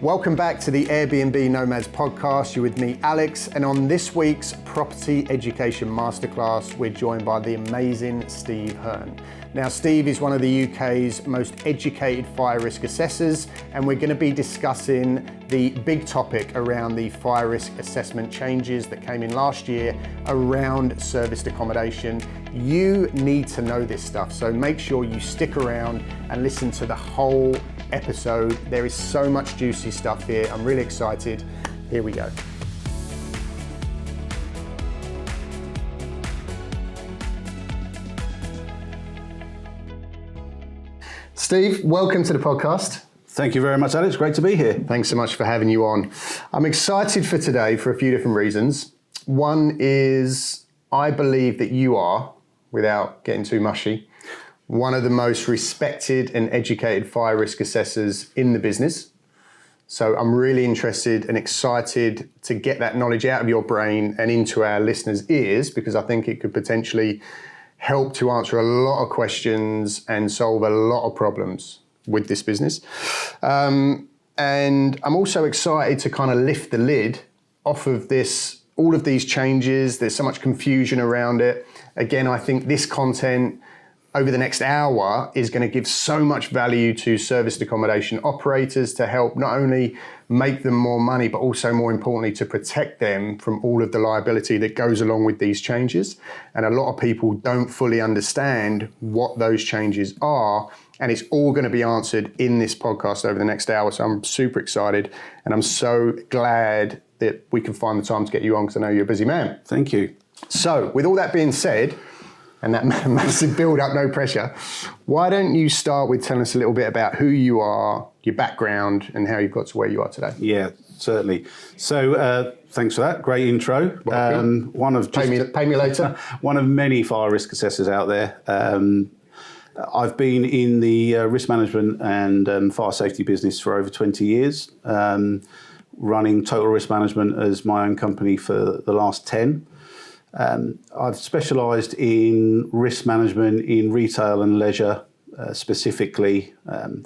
Welcome back to the Airbnb Nomads podcast. You're with me, Alex, and on this week's Property Education Masterclass, we're joined by the amazing Steve Hearn. Now, Steve is one of the UK's most educated fire risk assessors, and we're going to be discussing the big topic around the fire risk assessment changes that came in last year around serviced accommodation. You need to know this stuff, so make sure you stick around and listen to the whole episode. There is so much juicy stuff here. I'm really excited. Here we go. Steve, welcome to the podcast. Thank you very much, Alex. Great to be here. Thanks so much for having you on. I'm excited for today for a few different reasons. One is I believe that you are, without getting too mushy, one of the most respected and educated fire risk assessors in the business. So I'm really interested and excited to get that knowledge out of your brain and into our listeners' ears, because I think it could potentially help to answer a lot of questions and solve a lot of problems with this business. And I'm also excited to kind of lift the lid off of this, all of these changes. There's so much confusion around it. Again, I think this content over the next hour is going to give so much value to serviced accommodation operators to help not only make them more money, but also more importantly, to protect them from all of the liability that goes along with these changes. And a lot of people don't fully understand what those changes are. And it's all going to be answered in this podcast over the next hour. So I'm super excited. And I'm so glad that we can find the time to get you on, because I know you're a busy man. Thank you. So with all that being said, and that massive build up, no pressure, why don't you start with telling us a little bit about who you are, your background, and how you've got to where you are today? Yeah, certainly. So thanks for that. Great intro. Pay me later. One of many fire risk assessors out there. I've been in the risk management and fire safety business for over 20 years, running Total Risk Management as my own company for the last 10. I've specialised in risk management in retail and leisure, specifically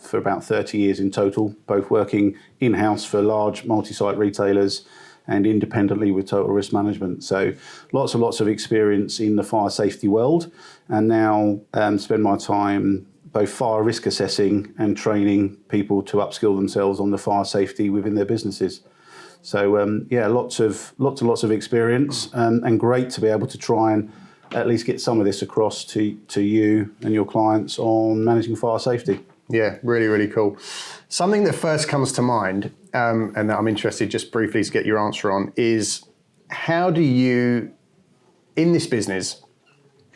for about 30 years in total, both working in-house for large multi-site retailers and independently with Total Risk Management. So lots of experience in the fire safety world, and now spend my time both fire risk assessing and training people to upskill themselves on the fire safety within their businesses. So lots of experience, and great to be able to try and at least get some of this across to you and your clients on managing fire safety. Yeah, really, really cool. Something that first comes to mind, and that I'm interested just briefly to get your answer on, is how do you, in this business,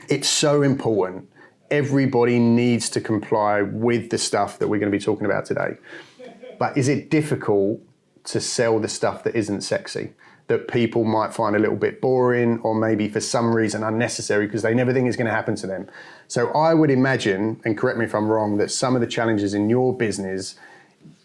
it's so important. Everybody needs to comply with the stuff that we're going to be talking about today. But is it difficult to sell the stuff that isn't sexy, that people might find a little bit boring, or maybe for some reason unnecessary because they never think it's going to happen to them? So I would imagine, and correct me if I'm wrong, that some of the challenges in your business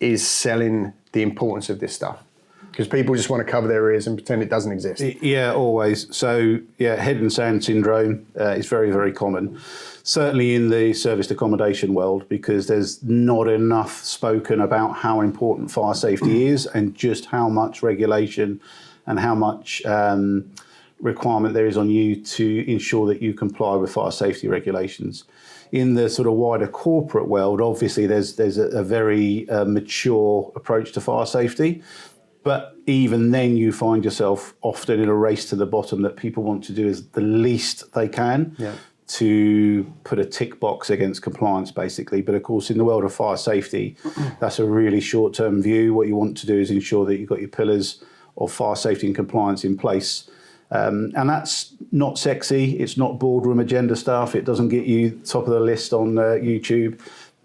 is selling the importance of this stuff, because people just want to cover their ears and pretend it doesn't exist. Yeah, always. So yeah, head and sand syndrome is very, very common. Certainly in the serviced accommodation world, because there's not enough spoken about how important fire safety is, and just how much regulation and how much requirement there is on you to ensure that you comply with fire safety regulations. In the sort of wider corporate world, obviously there's a very mature approach to fire safety. But even then, you find yourself often in a race to the bottom, that people want to do is the least they can to put a tick box against compliance, basically. But of course, in the world of fire safety, that's a really short-term view. What you want to do is ensure that you've got your pillars of fire safety and compliance in place. And that's not sexy. It's not boardroom agenda stuff. It doesn't get you top of the list on YouTube.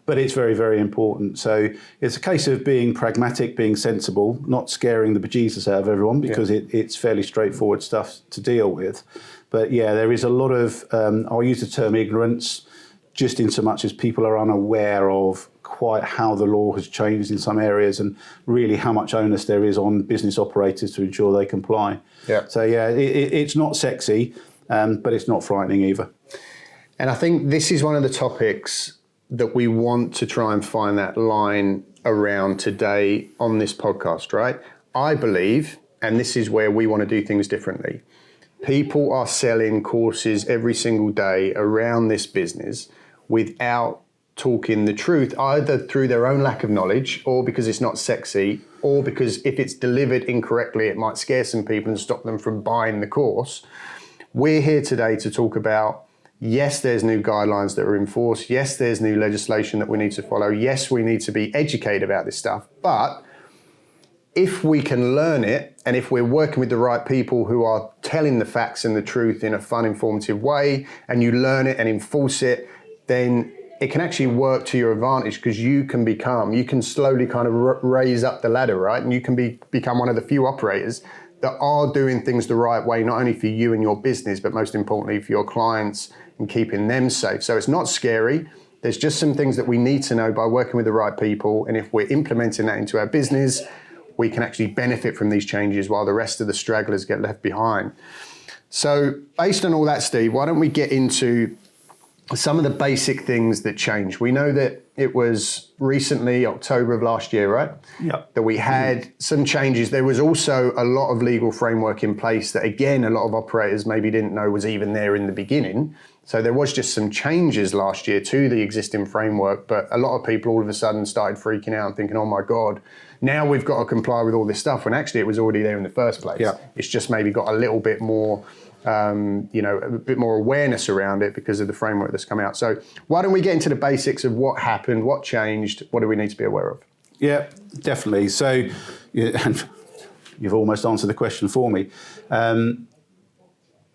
But it's very, very important. So it's a case of being pragmatic, being sensible, not scaring the bejesus out of everyone, because it's fairly straightforward stuff to deal with. But yeah, there is a lot of, I'll use the term ignorance, just in so much as people are unaware of quite how the law has changed in some areas, and really how much onus there is on business operators to ensure they comply. Yeah. So yeah, it's not sexy, but it's not frightening either. And I think this is one of the topics that we want to try and find that line around today on this podcast, right? I believe, and this is where we want to do things differently, people are selling courses every single day around this business without talking the truth, either through their own lack of knowledge or because it's not sexy, or because if it's delivered incorrectly, it might scare some people and stop them from buying the course. We're here today to talk about, yes, there's new guidelines that are enforced. Yes, there's new legislation that we need to follow. Yes, we need to be educated about this stuff. But if we can learn it, and if we're working with the right people who are telling the facts and the truth in a fun, informative way, and you learn it and enforce it, then it can actually work to your advantage, because you can slowly kind of raise up the ladder, right? And you can become one of the few operators that are doing things the right way, not only for you and your business, but most importantly for your clients and keeping them safe. So it's not scary. There's just some things that we need to know by working with the right people. And if we're implementing that into our business, we can actually benefit from these changes while the rest of the stragglers get left behind. So based on all that, Steve, why don't we get into some of the basic things that change? We know that it was recently October of last year, right? Yep. That we had some changes. There was also a lot of legal framework in place that, again, a lot of operators maybe didn't know was even there in the beginning. So there was just some changes last year to the existing framework, but a lot of people all of a sudden started freaking out and thinking, oh my God, now we've got to comply with all this stuff, when actually it was already there in the first place. Yep. It's just maybe got a little bit more a bit more awareness around it because of the framework that's come out. So why don't we get into the basics of what happened, what changed, what do we need to be aware of? Yeah, definitely. So, and you've almost answered the question for me.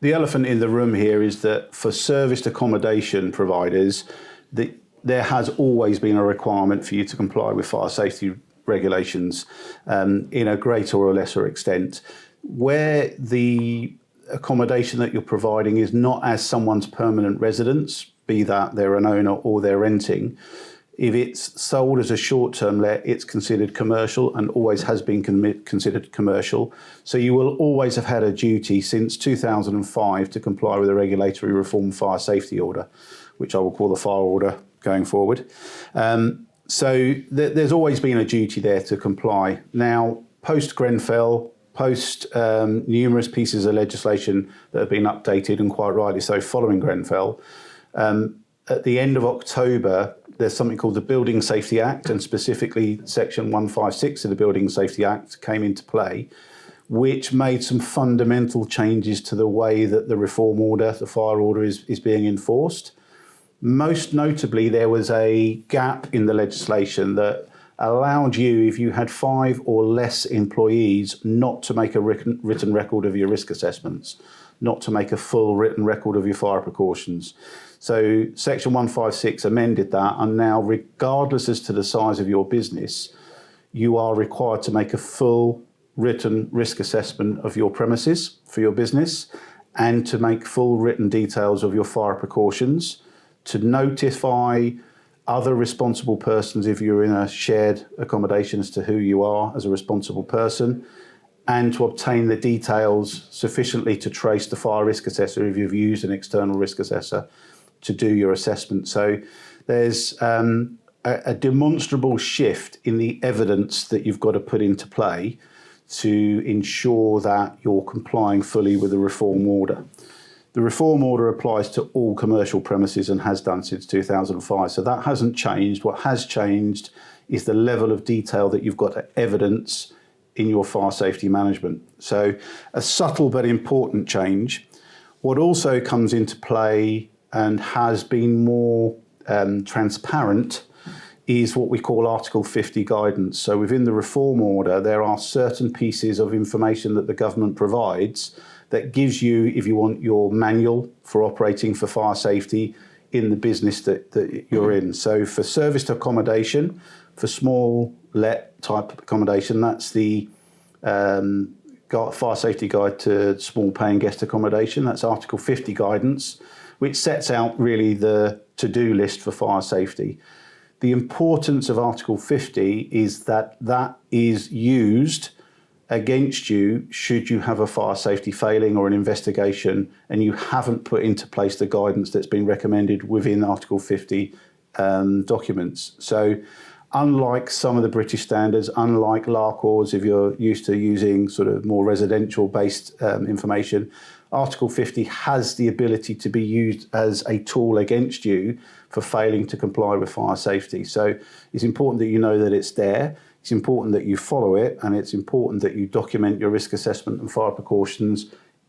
The elephant in the room here is that for serviced accommodation providers, there has always been a requirement for you to comply with fire safety regulations in a greater or lesser extent. Where the accommodation that you're providing is not as someone's permanent residence, be that they're an owner or they're renting, if it's sold as a short-term let, it's considered commercial and always has been considered commercial. So you will always have had a duty since 2005 to comply with a regulatory reform fire safety order, which I will call the fire order going forward. So there's always been a duty there to comply. Now, post-Grenfell, post numerous pieces of legislation that have been updated, and quite rightly so, following Grenfell, at the end of October, there's something called the Building Safety Act, and specifically Section 156 of the Building Safety Act came into play, which made some fundamental changes to the way that the reform order, the fire order, is being enforced. Most notably, there was a gap in the legislation that allowed you, if you had 5 or less employees, not to make a written record of your risk assessments, not to make a full written record of your fire precautions. So Section 156 amended that, and now, regardless as to the size of your business, you are required to make a full written risk assessment of your premises for your business, and to make full written details of your fire precautions, to notify other responsible persons if you're in a shared accommodation as to who you are as a responsible person, and to obtain the details sufficiently to trace the fire risk assessor if you've used an external risk assessor to do your assessment. So there's a demonstrable shift in the evidence that you've got to put into play to ensure that you're complying fully with the reform order. The reform order applies to all commercial premises and has done since 2005. So that hasn't changed. What has changed is the level of detail that you've got to evidence in your fire safety management. So a subtle but important change. What also comes into play and has been more transparent is what we call Article 50 guidance. So within the reform order, there are certain pieces of information that the government provides that gives you, if you want, your manual for operating for fire safety in the business that you're in. So for serviced accommodation, for small let type of accommodation, that's the Fire Safety Guide to Small Paying Guest Accommodation. That's Article 50 guidance, which sets out really the to-do list for fire safety. The importance of Article 50 is that that is used against you should you have a fire safety failing or an investigation and you haven't put into place the guidance that's been recommended within Article 50 documents. So unlike some of the British standards, unlike LARCORs, if you're used to using sort of more residential-based information, Article 50 has the ability to be used as a tool against you for failing to comply with fire safety. So it's important that you know that it's there. It's important that you follow it, and it's important that you document your risk assessment and fire precautions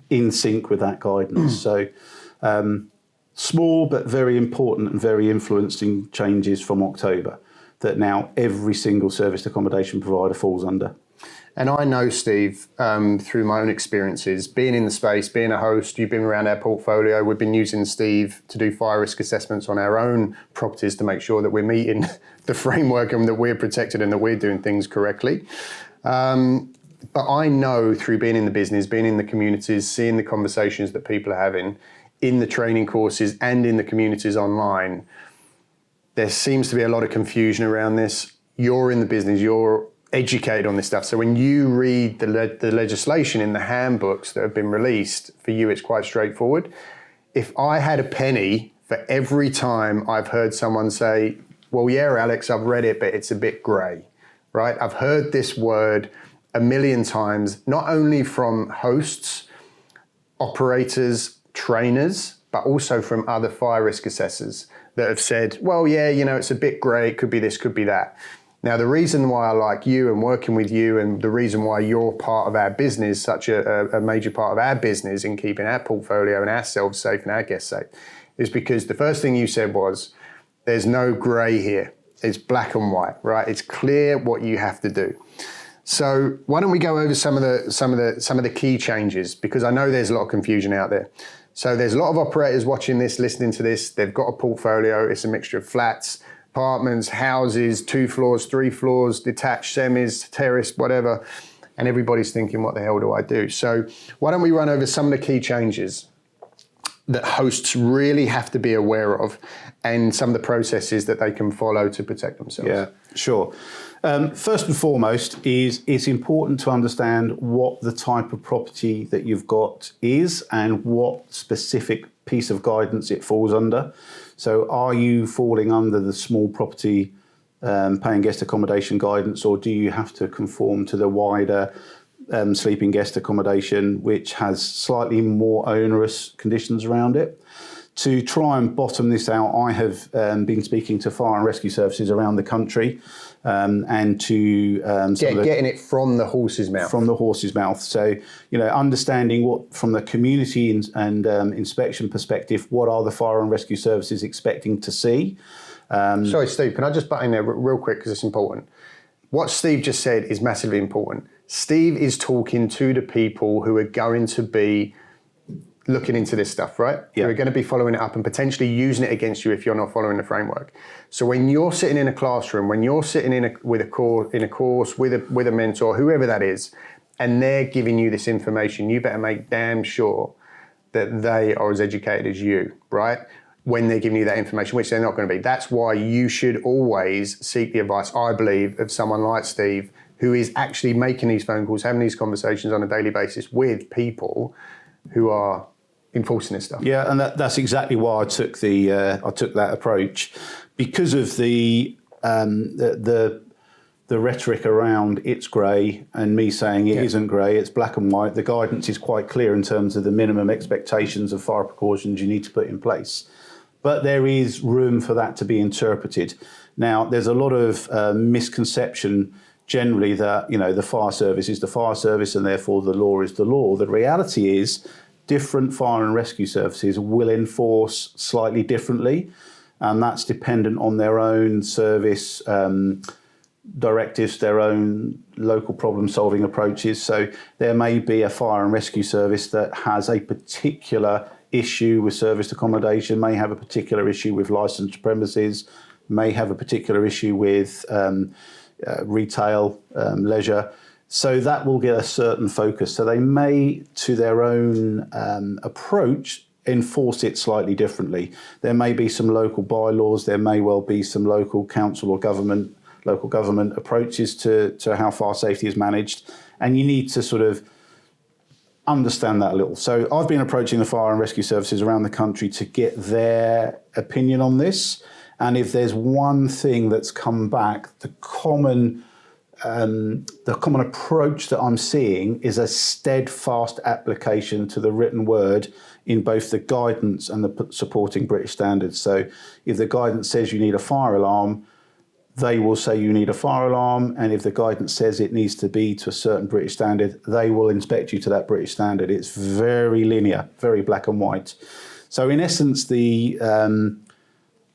in sync with that guidance. So small but very important and very influencing changes from October that now every single serviced accommodation provider falls under. And I know, Steve, through my own experiences, being in the space, being a host, you've been around our portfolio, we've been using Steve to do fire risk assessments on our own properties to make sure that we're meeting the framework and that we're protected and that we're doing things correctly. But I know through being in the business, being in the communities, seeing the conversations that people are having in the training courses and in the communities online, there seems to be a lot of confusion around this. You're in the business, you're educated on this stuff. So when you read the legislation in the handbooks that have been released, for you it's quite straightforward. If I had a penny for every time I've heard someone say, well, yeah, Alex, I've read it, but it's a bit grey, right? I've heard this word a million times, not only from hosts, operators, trainers, but also from other fire risk assessors that have said, well, yeah, you know, it's a bit grey, it could be this, could be that. Now, the reason why I like you and working with you, and the reason why you're part of our business, such a major part of our business in keeping our portfolio and ourselves safe and our guests safe, is because the first thing you said was, there's no grey here. It's black and white, right? It's clear what you have to do. So why don't we go over some of the key changes, because I know there's a lot of confusion out there. So there's a lot of operators watching this, listening to this. They've got a portfolio. It's a mixture of flats, apartments, houses, 2 floors, 3 floors, detached, semis, terrace, whatever. And everybody's thinking, what the hell do I do? So why don't we run over some of the key changes that hosts really have to be aware of, and some of the processes that they can follow to protect themselves. Yeah, sure. First and foremost is it's important to understand what the type of property that you've got is and what specific piece of guidance it falls under. So are you falling under the small property paying guest accommodation guidance, or do you have to conform to the wider sleeping guest accommodation, which has slightly more onerous conditions around it? To try and bottom this out, I have been speaking to fire and rescue services around the country and to getting it from the horse's mouth. From the horse's mouth. So, you know, understanding what, from the community and inspection perspective, what are the fire and rescue services expecting to see? Sorry, Steve, can I just butt in there real quick, because it's important. What Steve just said is massively important. Steve is talking to the people who are going to be looking into this stuff, right? Yeah. Who are going to be following it up and potentially using it against you if you're not following the framework. So when you're sitting in a classroom, when you're sitting in a course with a mentor, whoever that is, and they're giving you this information, you better make damn sure that they are as educated as you, right? When they're giving you that information, which they're not going to be. That's why you should always seek the advice, I believe, of someone like Steve, who is actually making these phone calls, having these conversations on a daily basis with people who are enforcing this stuff. Yeah, and that's exactly why I took that approach, because of the rhetoric around it's grey and me saying it isn't grey, it's black and white. The guidance is quite clear in terms of the minimum expectations of fire precautions you need to put in place. But there is room for that to be interpreted. Now, there's a lot of misconception generally that, you know, the fire service is the fire service and therefore the law is the law. The reality is different fire and rescue services will enforce slightly differently, and that's dependent on their own service directives, their own local problem-solving approaches. So there may be a fire and rescue service that has a particular issue with serviced accommodation, may have a particular issue with licensed premises, may have a particular issue with retail, leisure. So that will get a certain focus. So they may, to their own approach, enforce it slightly differently. There may be some local bylaws, there may well be some local council or local government approaches to how fire safety is managed. And you need to sort of understand that a little. So I've been approaching the fire and rescue services around the country to get their opinion on this. And if there's one thing that's come back, the common approach that I'm seeing is a steadfast application to the written word in both the guidance and the supporting British standards. So if the guidance says you need a fire alarm, they will say you need a fire alarm, and if the guidance says it needs to be to a certain British standard, they will inspect you to that British standard. It's very linear, very black and white. So in essence,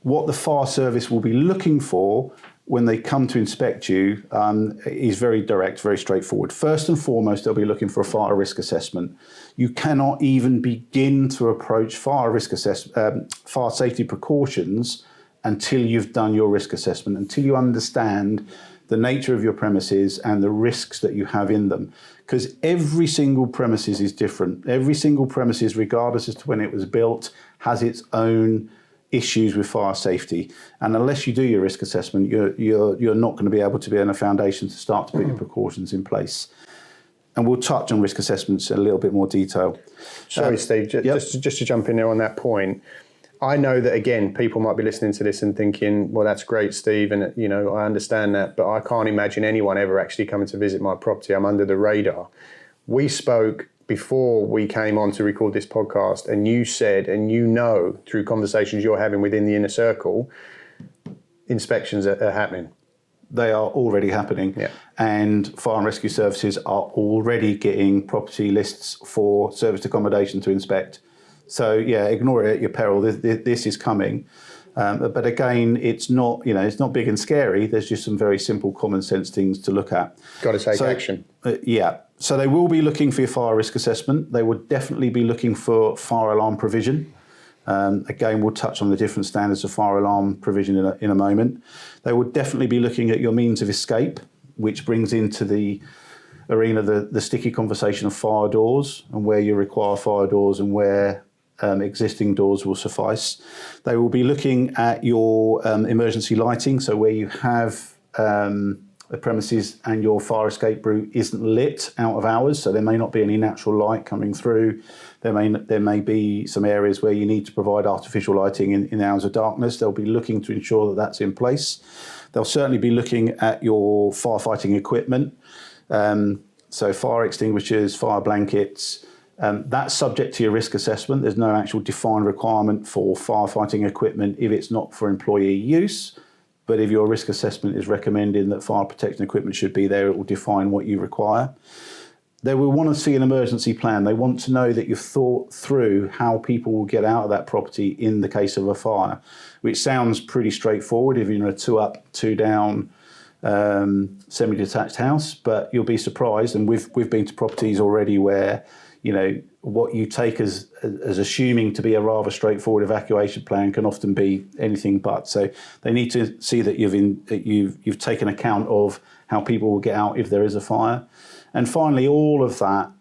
what the fire service will be looking for when they come to inspect you is very direct, very straightforward. First and foremost, they'll be looking for a fire risk assessment. You cannot even begin to approach fire safety precautions until you've done your risk assessment, until you understand the nature of your premises and the risks that you have in them. Because every single premises is different. Every single premises, regardless as to when it was built, has its own issues with fire safety. And unless you do your risk assessment, you're not going to be able to be in a foundation to start to put your precautions in place. And we'll touch on risk assessments in a little bit more detail. Sorry, Steve, just to jump in there on that point. I know that, again, people might be listening to this and thinking, well, that's great, Steve, and I understand that, but I can't imagine anyone ever actually coming to visit my property. I'm under the radar. We spoke before we came on to record this podcast, and you said, and through conversations you're having within the inner circle, inspections are happening. They are already happening. Yeah. And fire and rescue services are already getting property lists for serviced accommodation to inspect. So yeah, ignore it at your peril. This is coming, but again, it's not big and scary. There's just some very simple, common sense things to look at. Got to take action. So they will be looking for your fire risk assessment. They would definitely be looking for fire alarm provision. Again, we'll touch on the different standards of fire alarm provision in a moment. They would definitely be looking at your means of escape, which brings into the arena the sticky conversation of fire doors and where you require fire doors and where existing doors will suffice. They will be looking at your emergency lighting, so where you have the premises and your fire escape route isn't lit out of hours, so there may not be any natural light coming through. There may be some areas where you need to provide artificial lighting in hours of darkness. They'll be looking to ensure that that's in place. They'll certainly be looking at your firefighting equipment, so fire extinguishers, fire blankets. That's subject to your risk assessment. There's no actual defined requirement for firefighting equipment if it's not for employee use. But if your risk assessment is recommending that fire protection equipment should be there, it will define what you require. They will want to see an emergency plan. They want to know that you've thought through how people will get out of that property in the case of a fire, which sounds pretty straightforward if you're in a 2-up, 2-down semi-detached house. But you'll be surprised, and we've been to properties already where what you take as assuming to be a rather straightforward evacuation plan can often be anything but. So they need to see that you've taken account of how people will get out if there is a fire. And finally, all of that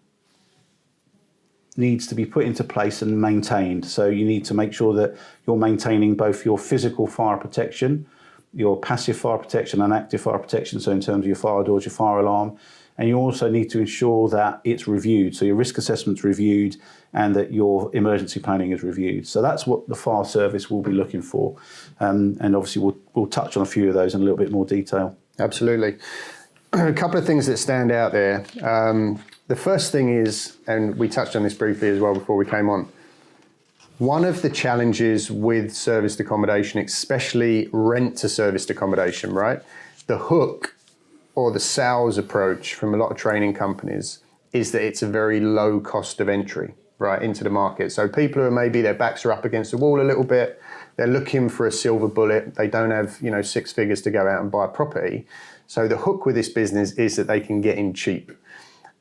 needs to be put into place and maintained. So you need to make sure that you're maintaining both your physical fire protection, your passive fire protection and active fire protection, so in terms of your fire doors, your fire alarm, and you also need to ensure that it's reviewed, so your risk assessment's reviewed and that your emergency planning is reviewed. So that's what the fire service will be looking for, and obviously we'll touch on a few of those in a little bit more detail. Absolutely. A couple of things that stand out there. The first thing is, and we touched on this briefly as well before we came on, one of the challenges with serviced accommodation, especially rent to serviced accommodation, right? The hook or the sales approach from a lot of training companies is that it's a very low cost of entry, right, into the market. So people who are maybe their backs are up against the wall a little bit, they're looking for a silver bullet, they don't have 6 figures to go out and buy a property. So the hook with this business is that they can get in cheap.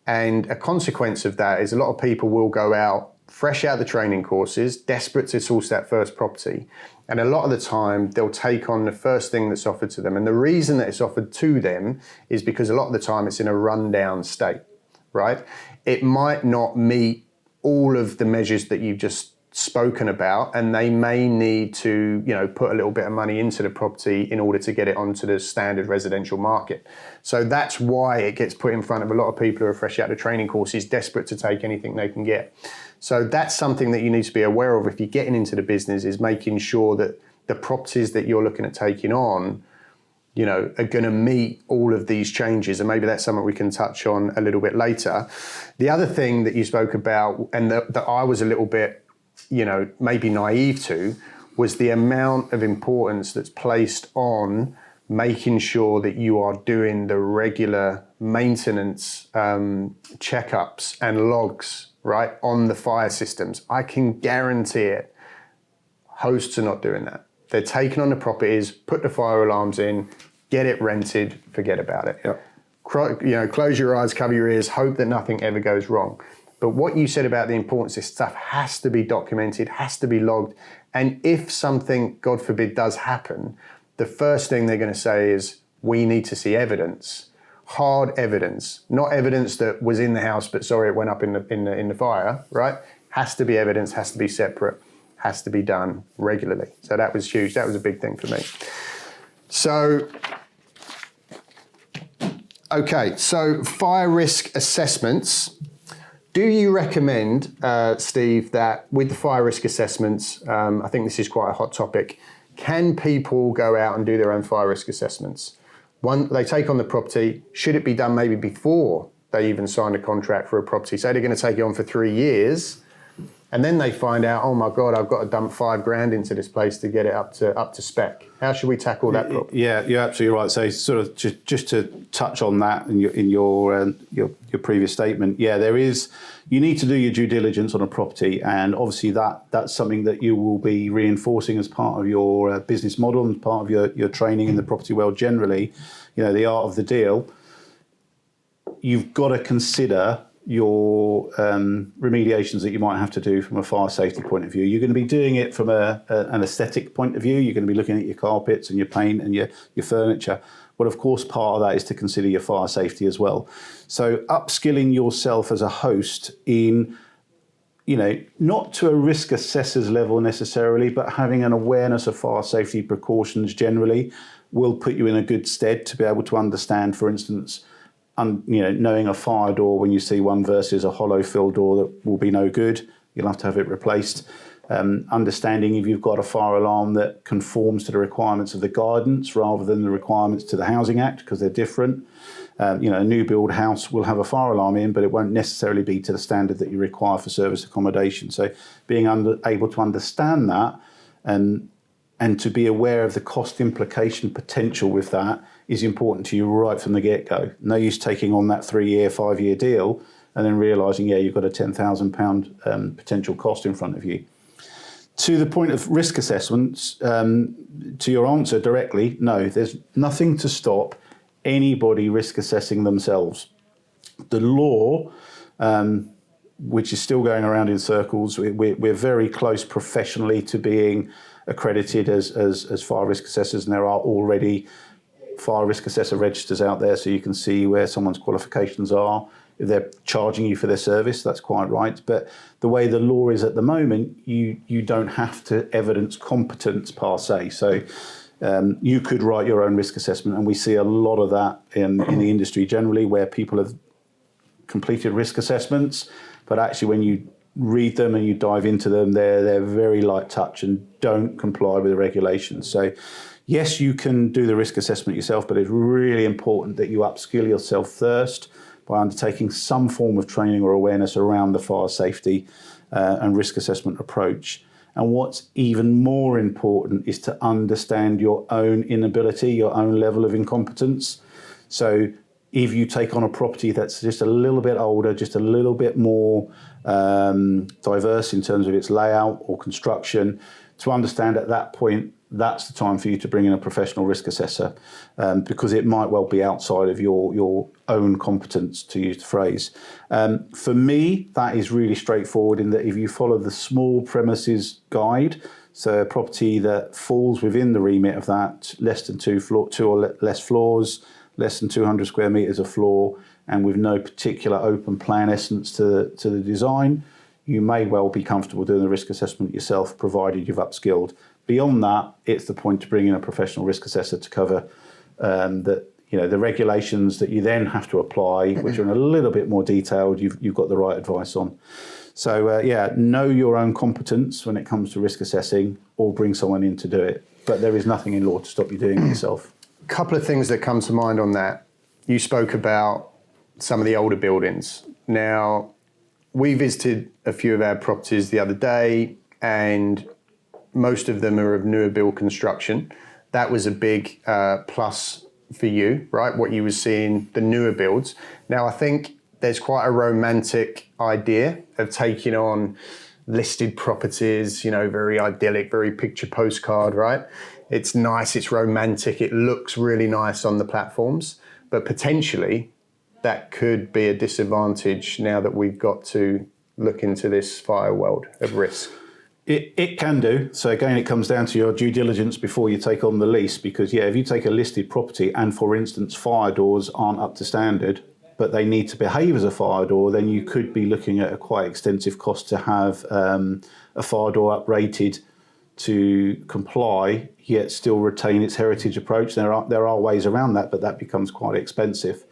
And a consequence of that is a lot of people will go out fresh out of the training courses, desperate to source that first property. And a lot of the time, they'll take on the first thing that's offered to them. And the reason that it's offered to them is because a lot of the time it's in a rundown state, right? It might not meet all of the measures that you've just spoken about, and they may need to, put a little bit of money into the property in order to get it onto the standard residential market. So that's why it gets put in front of a lot of people who are fresh out of training courses, desperate to take anything they can get. So that's something that you need to be aware of if you're getting into the business, is making sure that the properties that you're looking at taking on, are going to meet all of these changes. And maybe that's something we can touch on a little bit later. The other thing that you spoke about, and that I was a little bit, maybe naive to, was the amount of importance that's placed on making sure that you are doing the regular maintenance checkups and logs, right, on the fire systems. I can guarantee it. Hosts are not doing that. They're taking on the properties, put the fire alarms in, get it rented, forget about it. Yep. Close your eyes, cover your ears, hope that nothing ever goes wrong. But what you said about the importance of this stuff has to be documented, has to be logged. And if something, God forbid, does happen, the first thing they're going to say is, we need to see evidence, hard evidence, not evidence that was in the house, but sorry, it went up in the fire, right? Has to be evidence, has to be separate, has to be done regularly. So that was huge. That was a big thing for me. So, okay, so fire risk assessments. Do you recommend, Steve, that with the fire risk assessments, I think this is quite a hot topic, can people go out and do their own fire risk assessments? One, they take on the property. Should it be done maybe before they even sign a contract for a property? Say they're going to take it on for 3 years, and then they find out, oh my God, I've got to dump $5,000 into this place to get it up to spec. How should we tackle that problem? Yeah, you're absolutely right. So sort of just to touch on that in your previous statement, you need to do your due diligence on a property, and obviously that's something that you will be reinforcing as part of your business model and part of your training in the property world generally. The art of the deal. You've got to consider your remediations that you might have to do from a fire safety point of view. You're going to be doing it from an aesthetic point of view. You're going to be looking at your carpets and your paint and your furniture. But of course, part of that is to consider your fire safety as well. So upskilling yourself as a host in, not to a risk assessor's level necessarily, but having an awareness of fire safety precautions generally will put you in a good stead to be able to understand, for instance, knowing a fire door when you see one versus a hollow fill door that will be no good. You'll have to have it replaced. Understanding if you've got a fire alarm that conforms to the requirements of the guidance rather than the requirements to the Housing Act, because they're different. A new build house will have a fire alarm in, but it won't necessarily be to the standard that you require for service accommodation. So being able to understand that and to be aware of the cost implication potential with that is important to you right from the get-go. No use taking on that 3-year, 5-year deal and then realising, you've got a £10,000 potential cost in front of you. To the point of risk assessments, to your answer directly, no, there's nothing to stop anybody risk assessing themselves. The law, which is still going around in circles, we're very close professionally to being accredited as fire risk assessors, and there are already fire risk assessor registers out there, so you can see where someone's qualifications are. If they're charging you for their service, that's quite right. But the way the law is at the moment, you don't have to evidence competence per se. So you could write your own risk assessment, and we see a lot of that in the industry generally, where people have completed risk assessments, but actually when you read them and you dive into them, they're very light touch and don't comply with the regulations. So yes, you can do the risk assessment yourself, but it's really important that you upskill yourself first by undertaking some form of training or awareness around the fire safety and risk assessment approach. And what's even more important is to understand your own inability, your own level of incompetence. So if you take on a property that's just a little bit older, just a little bit more diverse in terms of its layout or construction, to understand at that point, that's the time for you to bring in a professional risk assessor, because it might well be outside of your own competence, to use the phrase. For me, that is really straightforward in that if you follow the small premises guide, so a property that falls within the remit of that, less than two or less floors, less than 200 square metres of floor, and with no particular open plan essence to the design, you may well be comfortable doing the risk assessment yourself, provided you've upskilled. Beyond that, it's the point to bring in a professional risk assessor to cover the regulations that you then have to apply, which are in a little bit more detailed. You've got the right advice on. So know your own competence when it comes to risk assessing, or bring someone in to do it. but there is nothing in law to stop you doing it yourself. A couple of things that come to mind on that. You spoke about some of the older buildings. Now, we visited a few of our properties the other day, and most of them are of newer build construction. That was a big plus for you, right? What you were seeing, the newer builds. Now, I think there's quite a romantic idea of taking on listed properties, very idyllic, very picture postcard, right? It's nice, it's romantic, it looks really nice on the platforms, but potentially that could be a disadvantage now that we've got to look into this fire world of risk. It can do. So again, it comes down to your due diligence before you take on the lease, because if you take a listed property and, for instance, fire doors aren't up to standard, but they need to behave as a fire door, then you could be looking at a quite extensive cost to have a fire door uprated to comply, yet still retain its heritage approach. There are ways around that, but that becomes quite expensive.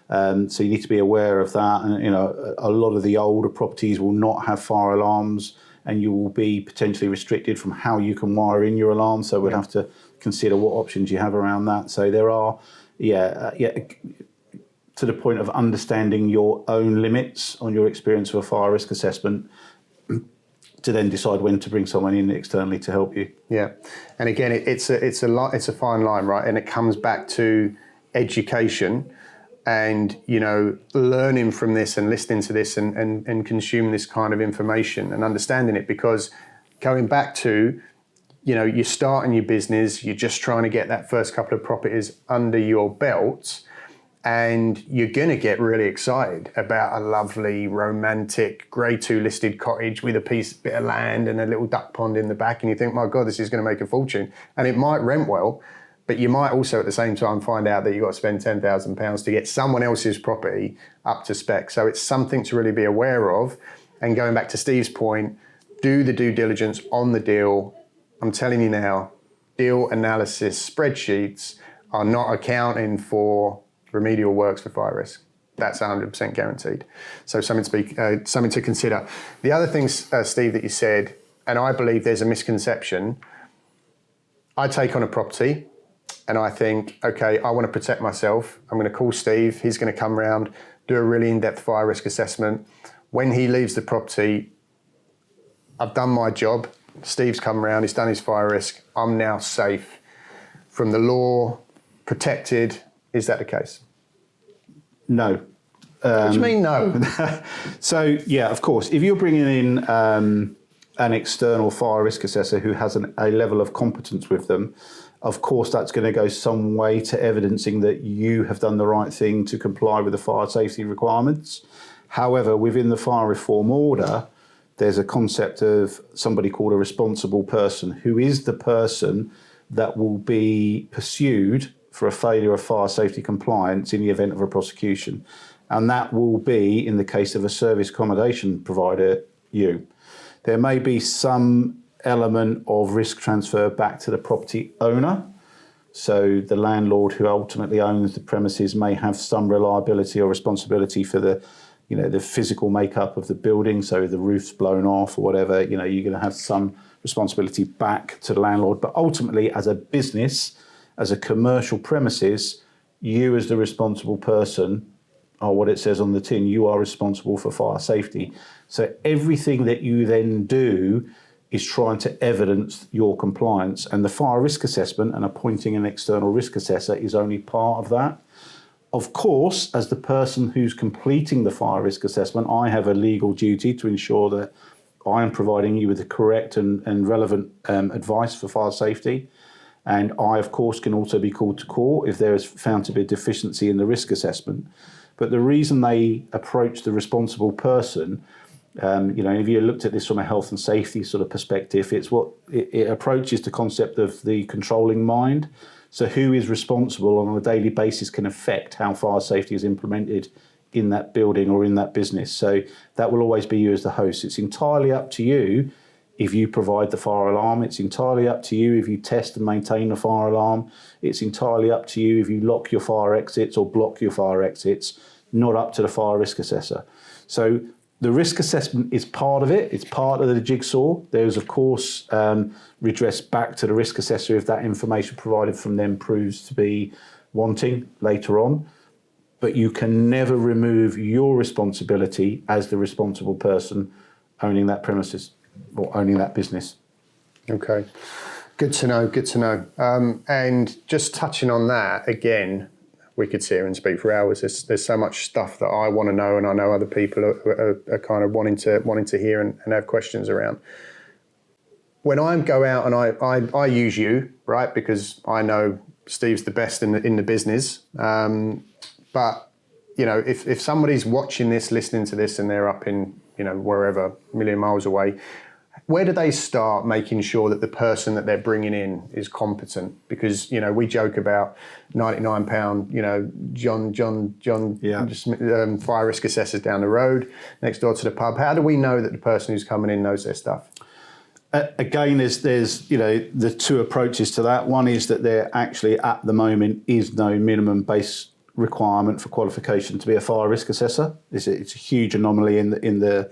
So you need to be aware of that. And a lot of the older properties will not have fire alarms, and you will be potentially restricted from how you can wire in your alarm. So we'll have to consider what options you have around that. So there are, to the point of understanding your own limits on your experience of a fire risk assessment, to then decide when to bring someone in externally to help you. Yeah, and again, it's a fine line, right? And it comes back to education, and learning from this and listening to this and consuming this kind of information and understanding it. Because going back to, you're starting your business, you're just trying to get that first couple of properties under your belt, and you're going to get really excited about a lovely, romantic Grade 2 listed cottage with a bit of land and a little duck pond in the back, and you think, my God, this is going to make a fortune. And it might rent well, but you might also at the same time find out that you've got to spend £10,000 to get someone else's property up to spec. So it's something to really be aware of. And going back to Steve's point, do the due diligence on the deal. I'm telling you now, deal analysis spreadsheets are not accounting for remedial works for fire risk. That's 100% guaranteed. So something to consider. The other things, Steve, that you said, and I believe there's a misconception. I take on a property and I think, okay, I want to protect myself. I'm going to call Steve. He's going to come round, do a really in-depth fire risk assessment. When he leaves the property, I've done my job. Steve's come round, he's done his fire risk. I'm now safe from the law, protected. Is that the case? No. What do you mean no? So, yeah, of course, if you're bringing in an external fire risk assessor who has a level of competence with them, of course, that's going to go some way to evidencing that you have done the right thing to comply with the fire safety requirements. However, within the fire reform order, there's a concept of somebody called a responsible person, who is the person that will be pursued for a failure of fire safety compliance in the event of a prosecution. And that will be, in the case of a service accommodation provider, you. There may be some element of risk transfer back to the property owner. So the landlord who ultimately owns the premises may have some reliability or responsibility for the physical makeup of the building. So the roof's blown off or whatever, you're going to have some responsibility back to the landlord. But ultimately, as a business, as a commercial premises, you as the responsible person are what it says on the tin. You are responsible for fire safety. So everything that you then do is trying to evidence your compliance. And the fire risk assessment and appointing an external risk assessor is only part of that. Of course, as the person who's completing the fire risk assessment, I have a legal duty to ensure that I am providing you with the correct and relevant advice for fire safety. And I, of course, can also be called to court if there is found to be a deficiency in the risk assessment. But the reason they approach the responsible person, if you looked at this from a health and safety sort of perspective, it approaches the concept of the controlling mind. So who is responsible on a daily basis can affect how fire safety is implemented in that building or in that business. So that will always be you as the host. It's entirely up to you if you provide the fire alarm. It's entirely up to you if you test and maintain the fire alarm. It's entirely up to you if you lock your fire exits or block your fire exits, not up to the fire risk assessor. So The risk assessment is part of it. It's part of the jigsaw. There's, of course, redress back to the risk assessor if that information provided from them proves to be wanting later on. But you can never remove your responsibility as the responsible person owning that premises or owning that business. Okay, good to know, good to know. And just touching on that, again, we could sit here and speak for hours. There's so much stuff that I want to know, and I know other people are kind of wanting to hear and have questions around. When I go out and I use you, right, because I know Steve's the best in the business. But you know, if somebody's watching this, listening to this, and they're up in, you know, wherever, a million miles away, where do they start making sure that the person that they're bringing in is competent? Because, you know, we joke about £99, you know, John, just fire risk assessors down the road, next door to the pub. How do we know that the person who's coming in knows their stuff? Again, there's you know, the two approaches to that. One is that there actually at the moment is no minimum base requirement for qualification to be a fire risk assessor. It's a huge anomaly in the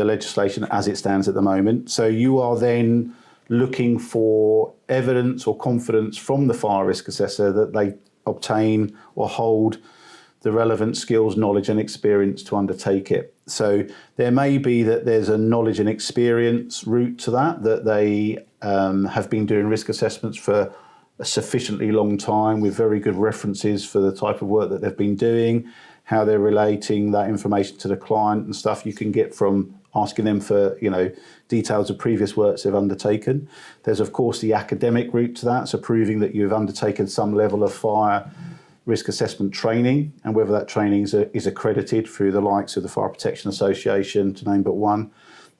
legislation as it stands at the moment. So you are then looking for evidence or confidence from the fire risk assessor that they obtain or hold the relevant skills, knowledge and experience to undertake it. So there may be that there's a knowledge and experience route to that they have been doing risk assessments for a sufficiently long time with very good references for the type of work that they've been doing, how they're relating that information to the client and stuff you can get from asking them for, you know, details of previous works they've undertaken. There's, of course, the academic route to that, so proving that you've undertaken some level of fire risk assessment training, and whether that training is accredited through the likes of the Fire Protection Association, to name but one,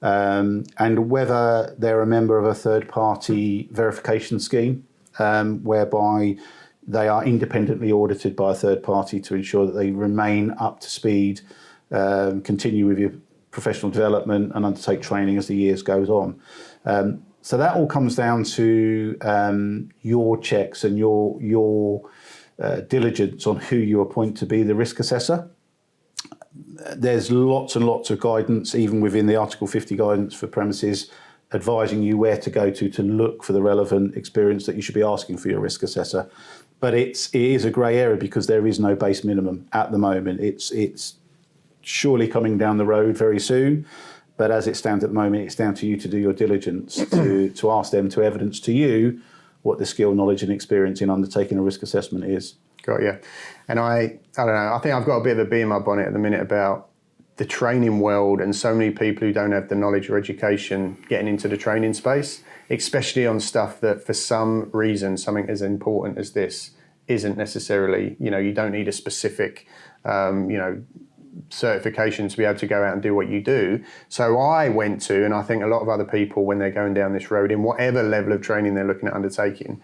and whether they're a member of a third-party verification scheme, whereby they are independently audited by a third party to ensure that they remain up to speed, continue with your professional development and undertake training as the years goes on. So that all comes down to your checks and your diligence on who you appoint to be the risk assessor. There's lots and lots of guidance, even within the Article 50 guidance for premises, advising you where to go to look for the relevant experience that you should be asking for your risk assessor. But it is a grey area because there is no base minimum at the moment. It's surely coming down the road very soon, but as it stands at the moment, it's down to you to do your diligence to ask them to evidence to you what the skill, knowledge and experience in undertaking a risk assessment is. Got you. And I don't know, I think I've got a bit of a bee in my bonnet at the minute about the training world and so many people who don't have the knowledge or education getting into the training space, especially on stuff that for some reason, something as important as this isn't necessarily, you know, you don't need a specific, you know, certification to be able to go out and do what you do. So I went to, and I think a lot of other people when they're going down this road in whatever level of training they're looking at undertaking,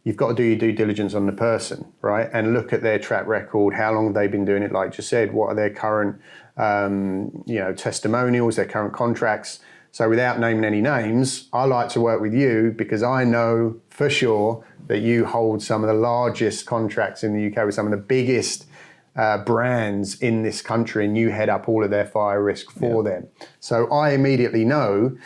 you've got to do your due diligence on the person, right? And look at their track record, how long have they been doing it, like you said, what are their current you know, testimonials, their current contracts. So without naming any names, I like to work with you because I know for sure that you hold some of the largest contracts in the UK with some of the biggest brands in this country, and you head up all of their fire risk for them. So I immediately know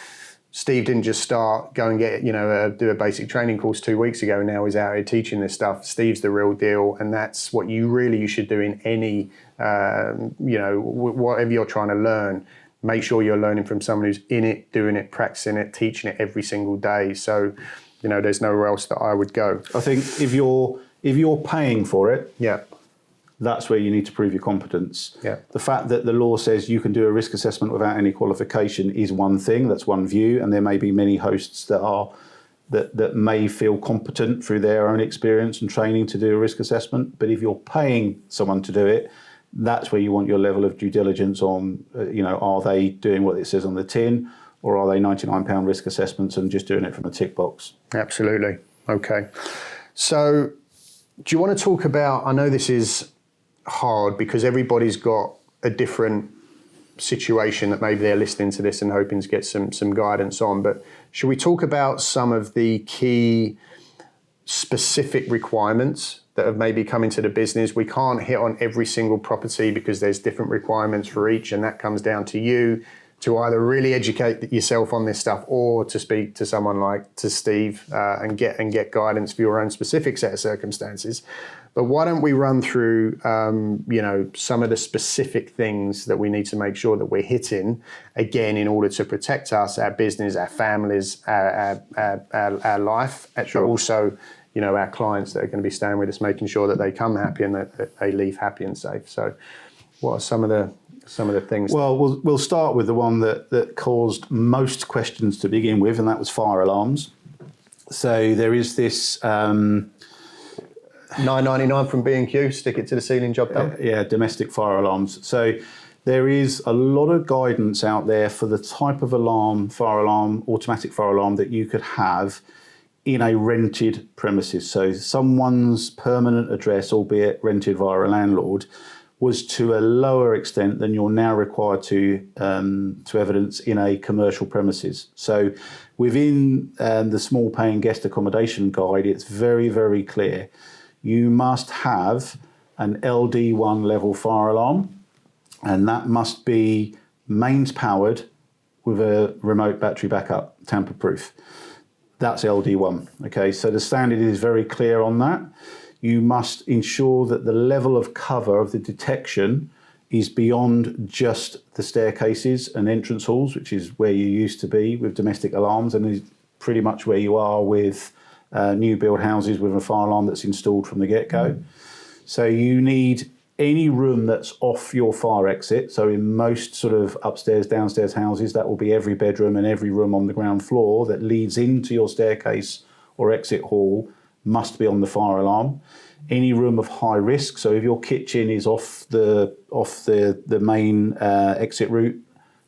Steve didn't just go and get, you know, do a basic training course 2 weeks ago, and now he's out here teaching this stuff. Steve's the real deal, and that's what you should do in any, you know, whatever you're trying to learn. Make sure you're learning from someone who's in it, doing it, practicing it, teaching it every single day. So, you know, there's nowhere else that I would go. I think if you're paying for it, yeah, that's where you need to prove your competence. Yeah. The fact that the law says you can do a risk assessment without any qualification is one thing, that's one view, and there may be many hosts that may feel competent through their own experience and training to do a risk assessment. But if you're paying someone to do it, that's where you want your level of due diligence on, you know, are they doing what it says on the tin, or are they £99 risk assessments and just doing it from a tick box? Absolutely. Okay. So do you want to talk about, I know this is hard because everybody's got a different situation that maybe they're listening to this and hoping to get some guidance on, but should we talk about some of the key specific requirements that have maybe come into the business. We can't hit on every single property because there's different requirements for each, and that comes down to you to either really educate yourself on this stuff or to speak to someone like to Steve and get guidance for your own specific set of circumstances. But why don't we run through, some of the specific things that we need to make sure that we're hitting, again, in order to protect us, our business, our families, our life, but also, our clients that are going to be staying with us, making sure that they come happy and that they leave happy and safe. So what are some of the things? Well, we'll start with the one that caused most questions to begin with, and that was fire alarms. So there is this... $9.99 from B&Q, stick it to the ceiling, job done. Domestic fire alarms. So there is a lot of guidance out there for the type of fire alarm, automatic fire alarm that you could have in a rented premises. So someone's permanent address, albeit rented via a landlord, was to a lower extent than you're now required to evidence in a commercial premises. So within the small paying guest accommodation guide, it's very, very clear. You must have an LD1 level fire alarm, and that must be mains powered with a remote battery backup, tamper proof. That's LD1. Okay, so the standard is very clear on that. You must ensure that the level of cover of the detection is beyond just the staircases and entrance halls, which is where you used to be with domestic alarms, and is pretty much where you are with new build houses with a fire alarm that's installed from the get-go. So you need any room that's off your fire exit. So in most sort of upstairs, downstairs houses, that will be every bedroom and every room on the ground floor that leads into your staircase or exit hall must be on the fire alarm. Any room of high risk. So if your kitchen is off the main exit route,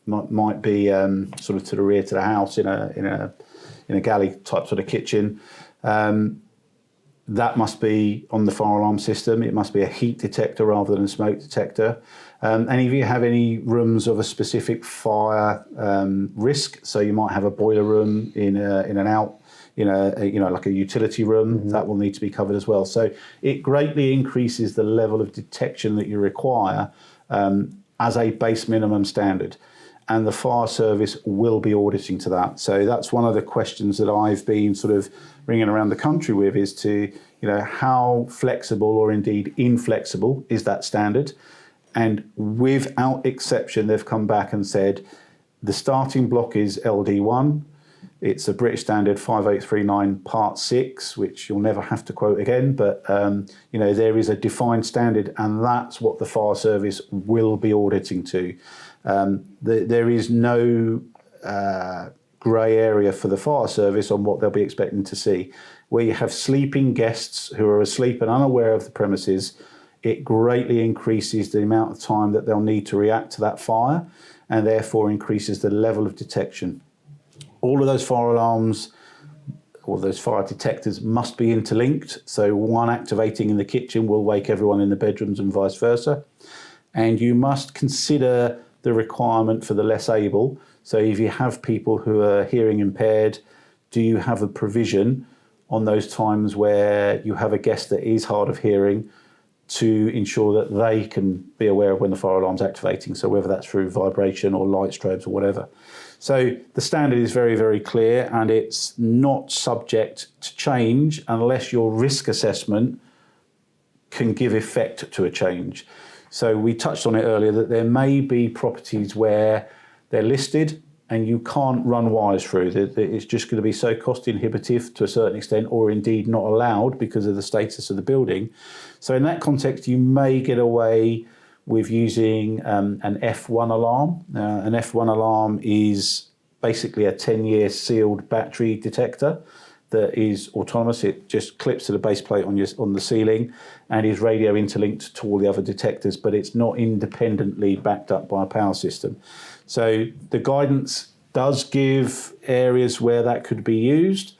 might be sort of to the rear to the house in a galley type sort of kitchen. That must be on the fire alarm system. It must be a heat detector rather than a smoke detector. And if you have any rooms of a specific fire risk, so you might have a boiler room in an out, like a utility room, that will need to be covered as well. So it greatly increases the level of detection that you require as a base minimum standard. And the fire service will be auditing to that. So that's one of the questions that I've been sort of ringing around the country with, is to, how flexible or indeed inflexible is that standard? And without exception, they've come back and said the starting block is LD1. It's a British standard 5839 part 6, which you'll never have to quote again, but there is a defined standard, and that's what the fire service will be auditing to. There is no grey area for the fire service on what they'll be expecting to see. Where you have sleeping guests who are asleep and unaware of the premises, it greatly increases the amount of time that they'll need to react to that fire, and therefore increases the level of detection. All of those fire alarms, or those fire detectors, must be interlinked. So one activating in the kitchen will wake everyone in the bedrooms and vice versa. And you must consider the requirement for the less able. So if you have people who are hearing impaired, do you have a provision on those times where you have a guest that is hard of hearing to ensure that they can be aware of when the fire alarm's activating? So whether that's through vibration or light strobes or whatever. So the standard is very, very clear, and it's not subject to change unless your risk assessment can give effect to a change. So we touched on it earlier that there may be properties where they're listed and you can't run wires through. It's just going to be so cost inhibitive to a certain extent, or indeed not allowed because of the status of the building. So in that context, you may get away with using an F1 alarm. An F1 alarm is basically a 10-year sealed battery detector that is autonomous. It just clips to the base plate on the ceiling and is radio interlinked to all the other detectors, but it's not independently backed up by a power system. So the guidance does give areas where that could be used,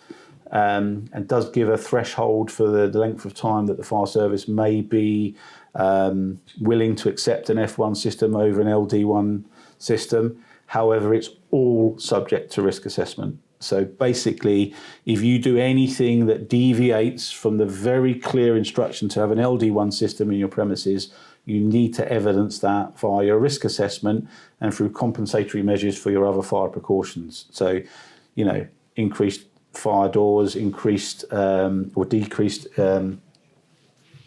and does give a threshold for the length of time that the fire service may be willing to accept an F1 system over an LD1 system. However, it's all subject to risk assessment. So basically, if you do anything that deviates from the very clear instruction to have an LD1 system in your premises, you need to evidence that via your risk assessment and through compensatory measures for your other fire precautions. So, increased fire doors, increased or decreased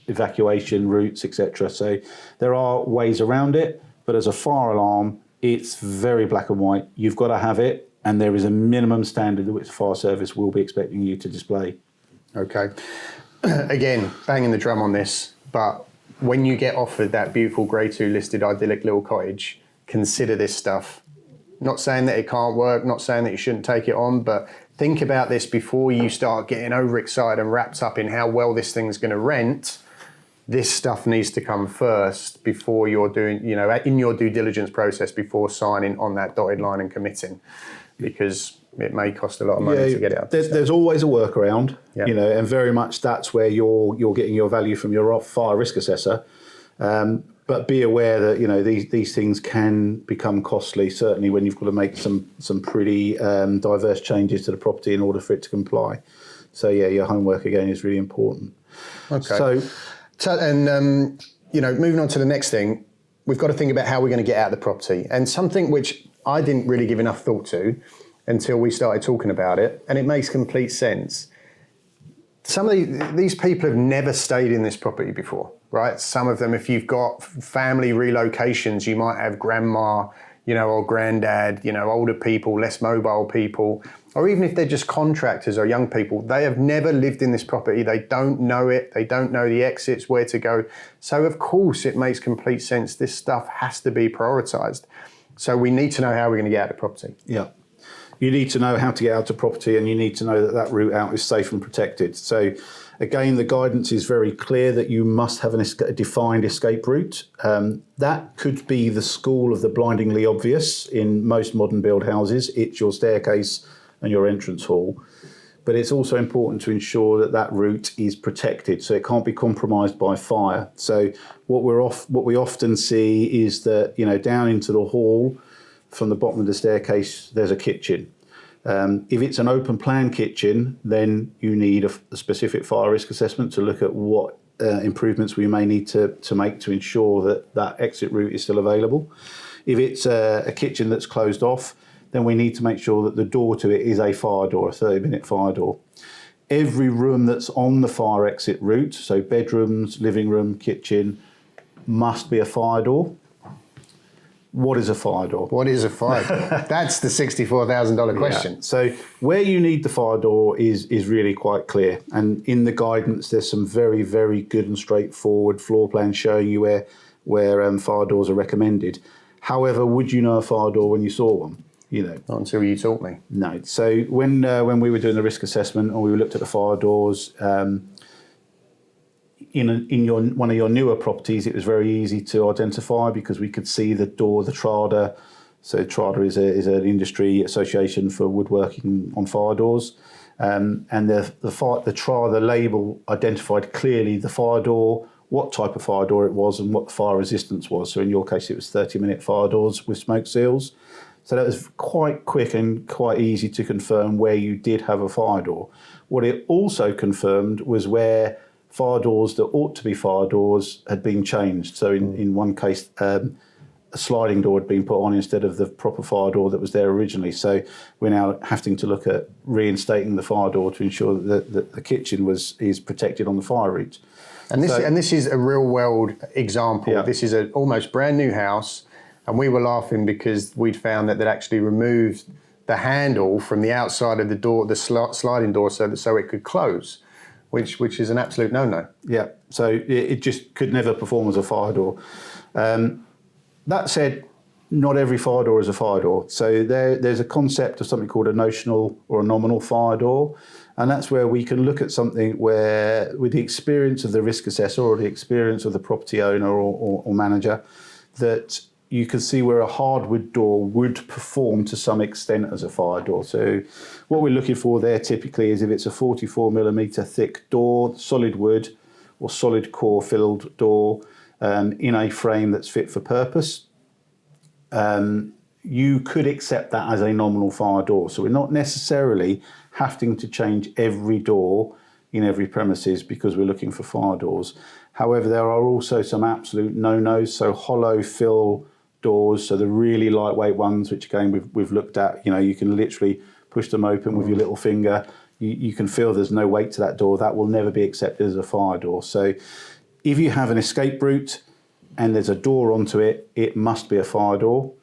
evacuation routes, etc. So there are ways around it, but as a fire alarm, it's very black and white. You've got to have it, and there is a minimum standard which the fire service will be expecting you to display. Okay. Again, banging the drum on this, but when you get offered that beautiful Grade 2 listed idyllic little cottage, consider this stuff. Not saying that it can't work, not saying that you shouldn't take it on, but think about this before you start getting overexcited and wrapped up in how well this thing's going to rent. This stuff needs to come first before you're doing, in your due diligence process before signing on that dotted line and committing, because it may cost a lot of money to get it out. There's always a workaround, Yeah. And very much that's where you're getting your value from your fire risk assessor. But be aware that these things can become costly. Certainly when you've got to make some pretty diverse changes to the property in order for it to comply. So your homework again is really important. Okay. So moving on to the next thing, we've got to think about how we're going to get out of the property, and something which I didn't really give enough thought to until we started talking about it, and it makes complete sense. Some of these people have never stayed in this property before, right? Some of them, if you've got family relocations, you might have grandma, or granddad, older people, less mobile people, or even if they're just contractors or young people, they have never lived in this property. They don't know it. They don't know the exits, where to go. So of course it makes complete sense. This stuff has to be prioritized. So we need to know how we're going to get out of the property. Yeah. You need to know how to get out of property, and you need to know that route out is safe and protected. So again, the guidance is very clear that you must have a defined escape route. That could be the school of the blindingly obvious in most modern build houses. It's your staircase and your entrance hall. But it's also important to ensure that route is protected, so it can't be compromised by fire. So what we often see is that, down into the hall, from the bottom of the staircase, there's a kitchen. If it's an open plan kitchen, then you need a specific fire risk assessment to look at what improvements we may need to make to ensure that exit route is still available. If it's a kitchen that's closed off, then we need to make sure that the door to it is a fire door, a 30-minute fire door. Every room that's on the fire exit route, so bedrooms, living room, kitchen, must be a fire door. What is a fire door? What is a fire door? That's the $64,000 question. Yeah. So where you need the fire door is really quite clear. And in the guidance, there's some very, very good and straightforward floor plans showing you where fire doors are recommended. However, would you know a fire door when you saw one? Not until you taught me. No. So when we were doing the risk assessment and we looked at the fire doors, in one of your newer properties, it was very easy to identify because we could see the door, the Trada. So Trada is an industry association for woodworking on fire doors, and the Trada label identified clearly the fire door, what type of fire door it was, and what the fire resistance was. So in your case, it was 30-minute fire doors with smoke seals. So that was quite quick and quite easy to confirm where you did have a fire door. What it also confirmed was where fire doors that ought to be fire doors had been changed. So in one case, a sliding door had been put on instead of the proper fire door that was there originally. So we're now having to look at reinstating the fire door to ensure that the kitchen is protected on the fire route. And this is a real world example. Yeah. This is an almost brand new house, and we were laughing because we'd found that they'd actually removed the handle from the outside of the door, the sliding door, so it could close, which is an absolute no-no. Yeah, so it just could never perform as a fire door. That said, not every fire door is a fire door. So there's a concept of something called a notional or a nominal fire door, and that's where we can look at something where, with the experience of the risk assessor or the experience of the property owner or manager, that you can see where a hardwood door would perform to some extent as a fire door. So what we're looking for there typically is if it's a 44mm thick door, solid wood or solid core filled door in a frame that's fit for purpose. you could accept that as a nominal fire door. So we're not necessarily having to change every door in every premises because we're looking for fire doors. However, there are also some absolute no-nos, so hollow fill doors, so the really lightweight ones, which again we've looked at, you can literally push them open with your little finger. You can feel there's no weight to that door. That will never be accepted as a fire door. So if you have an escape route and there's a door onto it, it must be a fire door.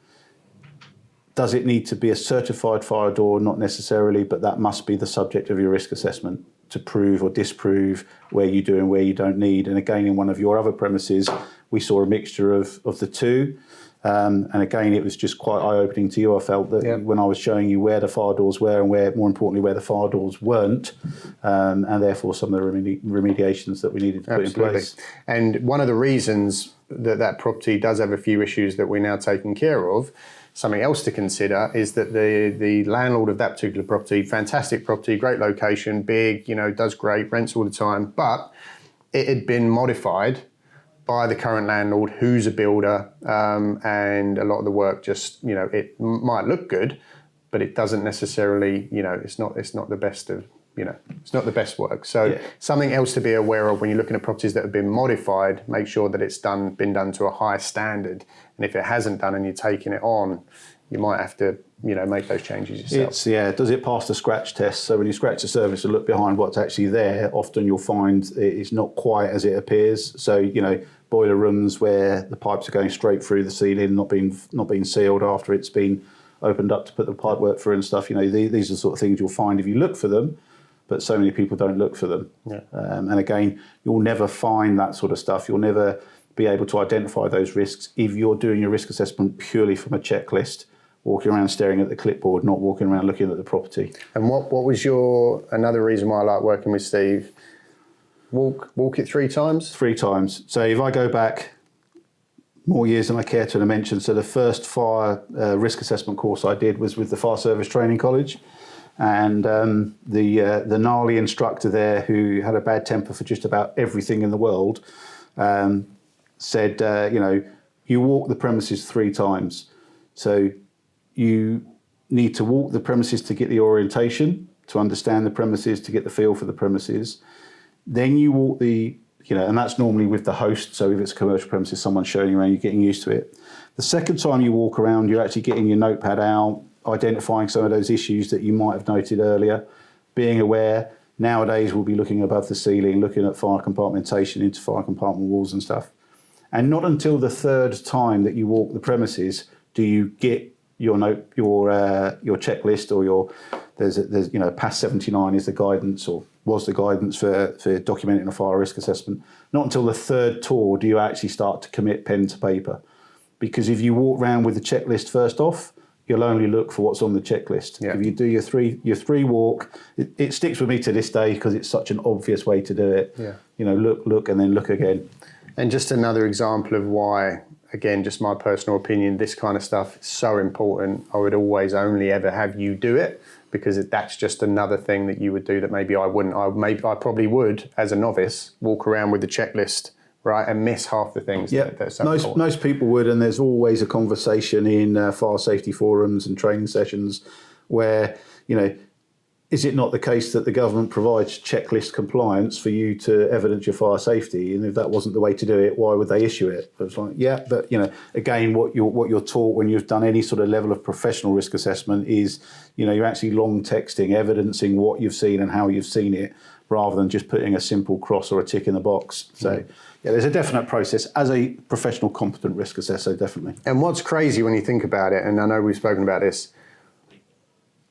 Does it need to be a certified fire door? Not necessarily, but that must be the subject of your risk assessment to prove or disprove where you do and where you don't need. And again, in one of your other premises, we saw a mixture of the two. And again, it was just quite eye-opening to you. I felt that when I was showing you where the fire doors were and where, more importantly, where the fire doors weren't, and therefore some of the remediations that we needed to put in place. And one of the reasons that property does have a few issues that we're now taking care of, something else to consider is that the landlord of that particular property, fantastic property, great location, big, does great, rents all the time, but it had been modified by the current landlord, who's a builder, and a lot of the work just, it might look good, but it doesn't necessarily, it's not the best of, it's not the best work. So something else to be aware of when you're looking at properties that have been modified, make sure that it's been done to a high standard. And if it hasn't done and you're taking it on, you might have to, make those changes yourself. Does it pass the scratch test? So when you scratch the surface and look behind what's actually there, often you'll find it's not quite as it appears. So, boiler rooms where the pipes are going straight through the ceiling, not being sealed after it's been opened up to put the pipe work through and stuff. These are the sort of things you'll find if you look for them, but so many people don't look for them. Yeah. And again, you'll never find that sort of stuff. You'll never be able to identify those risks if you're doing your risk assessment purely from a checklist, walking around staring at the clipboard, not walking around looking at the property. And what was another reason why I like working with Steve? Walk it 3 times? 3 times. So if I go back more years than I care to mention, so the first fire risk assessment course I did was with the Fire Service Training College, and the gnarly instructor there, who had a bad temper for just about everything in the world, said, you walk the premises 3 times. So you need to walk the premises to get the orientation, to understand the premises, to get the feel for the premises. Then you walk and that's normally with the host. So if it's a commercial premises, someone's showing you around, you're getting used to it. The second time you walk around, you're actually getting your notepad out, identifying some of those issues that you might have noted earlier, being aware. Nowadays, we'll be looking above the ceiling, looking at fire compartmentation into fire compartment walls and stuff. And not until the third time that you walk the premises do you get your checklist, or there's past 79 is the guidance, or was the guidance for documenting a fire risk assessment. Not until the third tour do you actually start to commit pen to paper, because if you walk around with the checklist first off, you'll only look for what's on the checklist. If you do your three walk, it sticks with me to this day because it's such an obvious way to do it. Look and then look again. And just another example of why, again, just my personal opinion, this kind of stuff is so important. I would always only ever have you do it, because that's just another thing that you would do that maybe I wouldn't. I probably would, as a novice, walk around with the checklist, right, and miss half the things. That's so important. Most people would, and there's always a conversation in fire safety forums and training sessions where, is it not the case that the government provides checklist compliance for you to evidence your fire safety? And if that wasn't the way to do it, why would they issue it? It's like, but again, what you're taught when you've done any sort of level of professional risk assessment is, you're actually long texting, evidencing what you've seen and how you've seen it, rather than just putting a simple cross or a tick in the box. So there's a definite process as a professional competent risk assessor, definitely. And what's crazy when you think about it, and I know we've spoken about this,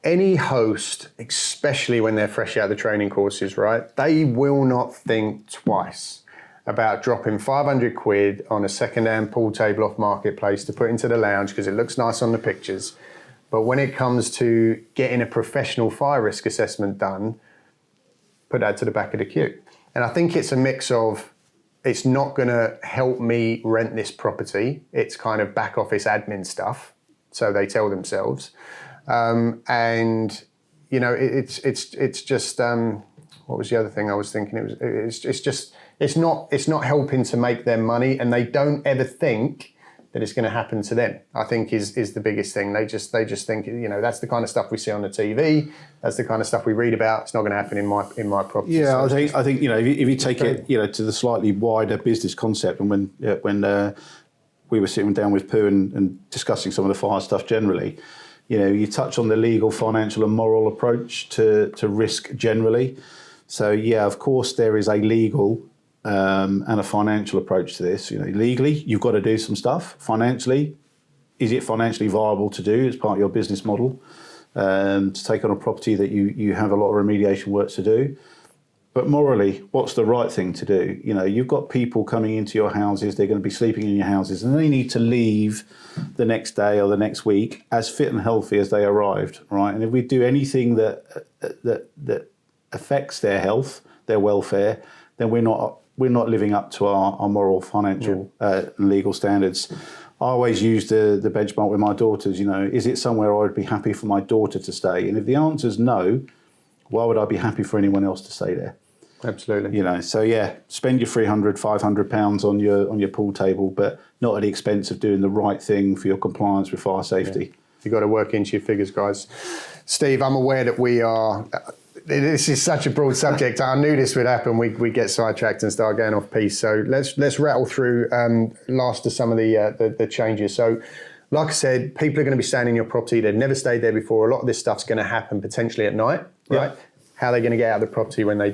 any host, especially when they're fresh out of the training courses, right, they will not think twice about dropping 500 quid on a second-hand pool table off Marketplace to put into the lounge because it looks nice on the pictures. But when it comes to getting a professional fire risk assessment done, put that to the back of the queue. And I think it's a mix of, it's not going to help me rent this property. It's kind of back office admin stuff, so they tell themselves. It's just what was the other thing I was thinking? It's not helping to make them money, and they don't ever think that it's going to happen to them, I think is the biggest thing. They just think, that's the kind of stuff we see on the TV. That's the kind of stuff we read about. It's not going to happen in my property. Yeah, So I think if you take it to the slightly wider business concept, and when we were sitting down with Pooh and discussing some of the fire stuff generally, you touch on the legal, financial, and moral approach to risk generally. So yeah, of course there is a legal and a financial approach to this. Legally, you've got to do some stuff. Financially, is it financially viable to do as part of your business model to take on a property that you have a lot of remediation work to do? But morally, what's the right thing to do? You've got people coming into your houses, they're going to be sleeping in your houses, and they need to leave the next day or the next week as fit and healthy as they arrived, right? And if we do anything that affects their health, their welfare, then we're not living up to our moral, financial, and legal standards. I always use the benchmark with my daughters. Is it somewhere I would be happy for my daughter to stay? And if the answer is no, why would I be happy for anyone else to stay there? Absolutely. So yeah, spend your £300-500 on your pool table, but not at the expense of doing the right thing for your compliance with fire safety. Yeah. You've got to work into your figures, guys. Steve, I'm aware that we are. This is such a broad subject. I knew this would happen. We get sidetracked and start going off piece. So let's rattle through last of some of the changes. So, like I said, people are going to be staying in your property. They've never stayed there before. A lot of this stuff's going to happen potentially at night, right? Yeah. How are they going to get out of the property when they've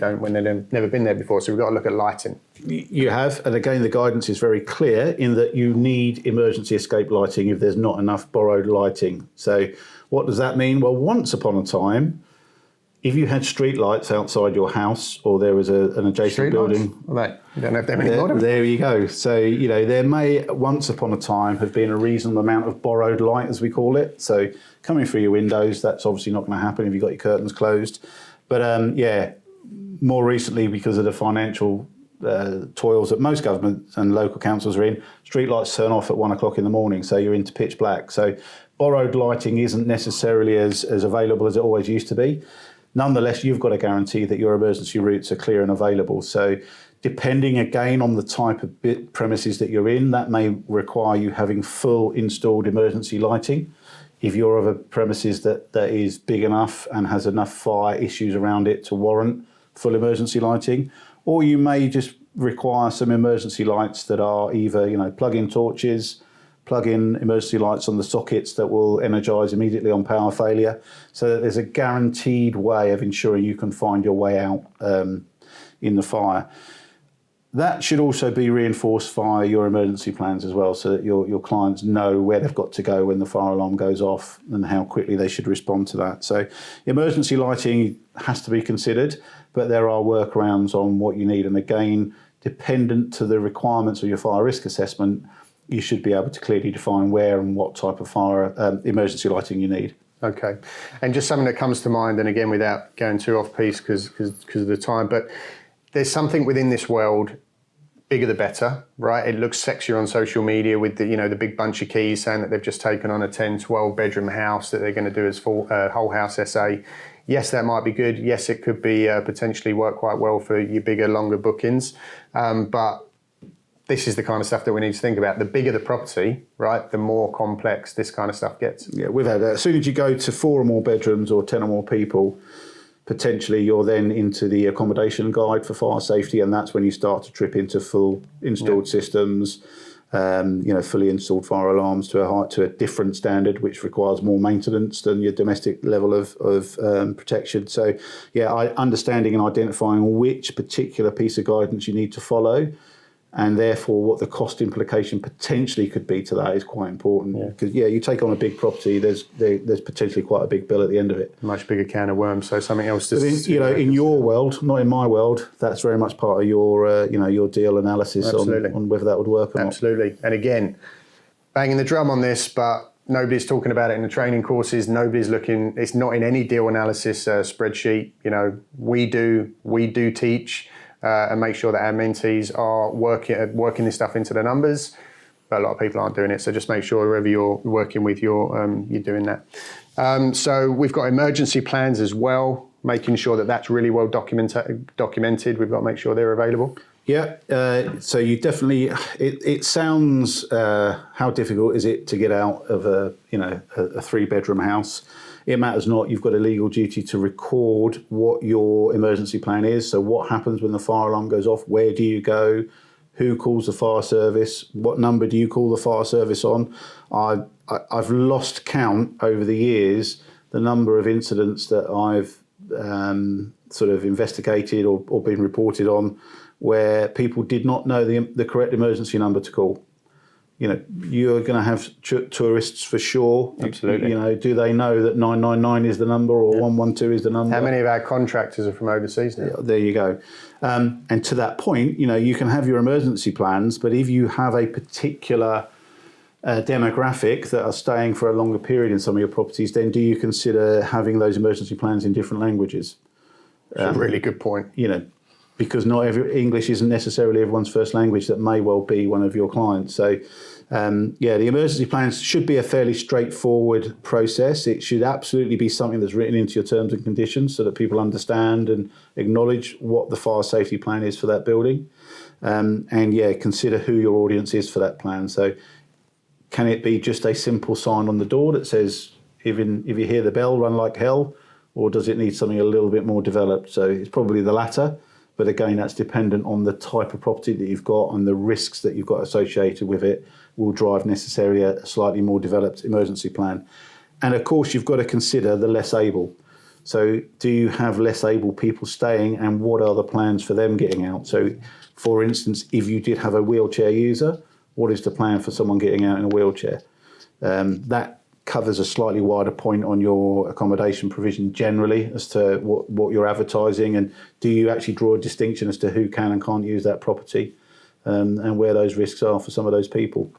never been there before? So we've got to look at lighting. You have, and again, the guidance is very clear in that you need emergency escape lighting if there's not enough borrowed lighting. So what does that mean? Well, once upon a time, if you had street lights outside your house or there was an adjacent street building... Right. You don't have them anymore. There you go. So, there may once upon a time have been a reasonable amount of borrowed light, as we call it. So coming through your windows, that's obviously not going to happen if you've got your curtains closed. But more recently, because of the financial toils that most governments and local councils are in, street lights turn off at 1 o'clock in the morning, so you're into pitch black. So borrowed lighting isn't necessarily as available as it always used to be. Nonetheless, you've got to guarantee that your emergency routes are clear and available. So depending again on the type of premises that you're in, that may require you having full installed emergency lighting. If you're of a premises that is big enough and has enough fire issues around it to warrant full emergency lighting, or you may just require some emergency lights that are either, plug-in torches, plug-in emergency lights on the sockets that will energise immediately on power failure, so that there's a guaranteed way of ensuring you can find your way out in the fire. That should also be reinforced via your emergency plans as well, so that your clients know where they've got to go when the fire alarm goes off and how quickly they should respond to that. So emergency lighting has to be considered, but there are workarounds on what you need. And again, dependent to the requirements of your fire risk assessment, you should be able to clearly define where and what type of fire emergency lighting you need. Okay. And just something that comes to mind, and again, without going too off piece because of the time, but there's something within this world, bigger the better, right? It looks sexier on social media with the big bunch of keys saying that they've just taken on a 10, 12 bedroom house that they're going to do as full whole house SA. Yes, that might be good. Yes, it could be potentially work quite well for your bigger, longer bookings. But this is the kind of stuff that we need to think about. The bigger the property, right, the more complex this kind of stuff gets. Yeah, we've had as soon as you go to 4 or more bedrooms or 10 or more people, potentially you're then into the accommodation guide for fire safety, and that's when you start to trip into full installed systems, fully installed fire alarms to a different standard, which requires more maintenance than your domestic level of protection. So, understanding and identifying which particular piece of guidance you need to follow, and therefore what the cost implication potentially could be to that is quite important. Because you take on a big property, there's potentially quite a big bill at the end of it. Much bigger can of worms. So something else to in your world, not in my world, that's very much part of your your deal analysis on whether that would work or not. Absolutely. And again, banging the drum on this, but nobody's talking about it in the training courses. Nobody's looking. It's not in any deal analysis spreadsheet. We do teach. And make sure that our mentees are working this stuff into the numbers, but a lot of people aren't doing it. So just make sure whoever you're working with, you're doing that. So we've got emergency plans as well, making sure that that's really well documented. We've got to make sure they're available. Yeah, so you definitely. It sounds. How difficult is it to get out of a 3-bedroom house? It matters not. You've got a legal duty to record what your emergency plan is. So what happens when the fire alarm goes off? Where do you go? Who calls the fire service? What number do you call the fire service on? I've lost count over the years the number of incidents that I've sort of investigated or been reported on where people did not know the correct emergency number to call. You're going to have tourists for sure. Absolutely. Do they know that 999 is the number or 112 is the number? How many of our contractors are from overseas now? There you go. And to that point, you can have your emergency plans, but if you have a particular demographic that are staying for a longer period in some of your properties, then do you consider having those emergency plans in different languages? That's a really good point. Because not English isn't necessarily everyone's first language. That may well be one of your clients. So, the emergency plans should be a fairly straightforward process. It should absolutely be something that's written into your terms and conditions so that people understand and acknowledge what the fire safety plan is for that building. Consider who your audience is for that plan. So, can it be just a simple sign on the door that says, if you hear the bell, run like hell? Or does it need something a little bit more developed? So it's probably the latter. But again, that's dependent on the type of property that you've got and the risks that you've got associated with it will drive necessarily a slightly more developed emergency plan. And of course, you've got to consider the less able. So do you have less able people staying and what are the plans for them getting out? So for instance, if you did have a wheelchair user, what is the plan for someone getting out in a wheelchair? That covers a slightly wider point on your accommodation provision generally as to what you're advertising, and do you actually draw a distinction as to who can and can't use that property, and where those risks are for some of those people.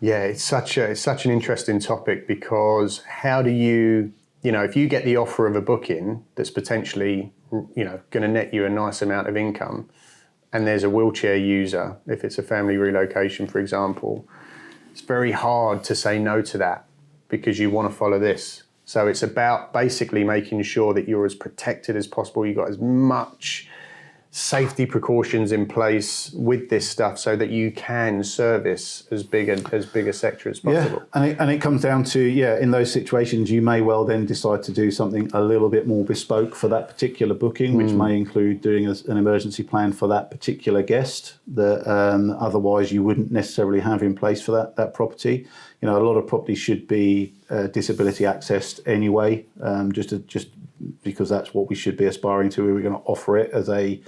Yeah, it's such an interesting topic, because how do you, if you get the offer of a booking that's potentially, going to net you a nice amount of income, and there's a wheelchair user, if it's a family relocation, for example, it's very hard to say no to that because you want to follow this. So it's about basically making sure that you're as protected as possible. You've got as much safety precautions in place with this stuff so that you can service as big a sector as possible. Yeah, and it comes down to, in those situations, you may well then decide to do something a little bit more bespoke for that particular booking, which may include doing an emergency plan for that particular guest that otherwise you wouldn't necessarily have in place for that property. A lot of properties should be disability accessed anyway, just because that's what we should be aspiring to. We're going to offer it as a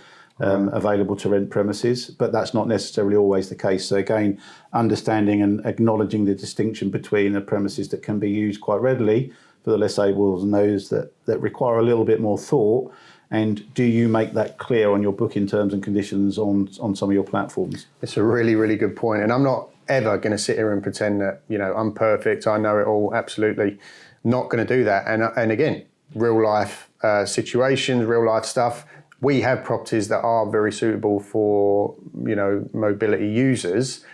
available to rent premises, but that's not necessarily always the case. So again, understanding and acknowledging the distinction between the premises that can be used quite readily for the less able and those that require a little bit more thought. And do you make that clear on your booking terms and conditions on some of your platforms? It's a really, really good point. And I'm not ever going to sit here and pretend that, I'm perfect, I know it all. Absolutely not going to do that. And again, real life situations, real life stuff. We have properties that are very suitable for, mobility users,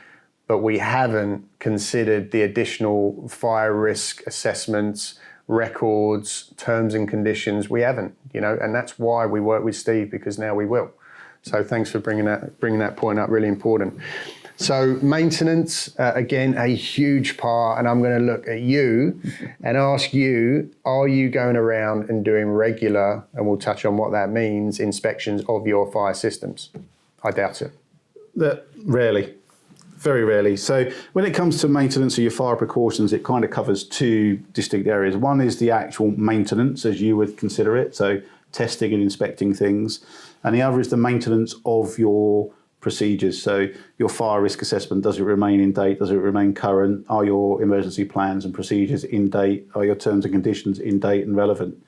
but we haven't considered the additional fire risk assessments, records, terms and conditions. We haven't, and that's why we work with Steve, because now we will. So thanks for bringing that point up. Really important. So maintenance, again, a huge part, and I'm going to look at you and ask you, are you going around and doing regular, and we'll touch on what that means, inspections of your fire systems? I doubt it. Rarely. Very rarely. So when it comes to maintenance of your fire precautions, it kind of covers two distinct areas. One is the actual maintenance, as you would consider it, so testing and inspecting things. And the other is the maintenance of your procedures. So your fire risk assessment, does it remain in date? Does it remain current? Are your emergency plans and procedures in date? Are your terms and conditions in date and relevant?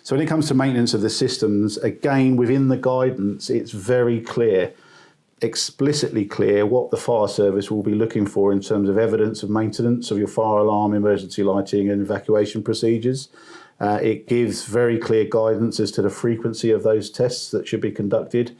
So when it comes to maintenance of the systems, again, within the guidance, it's very clear, explicitly clear what the fire service will be looking for in terms of evidence of maintenance of your fire alarm, emergency lighting and evacuation procedures. It gives very clear guidance as to the frequency of those tests that should be conducted.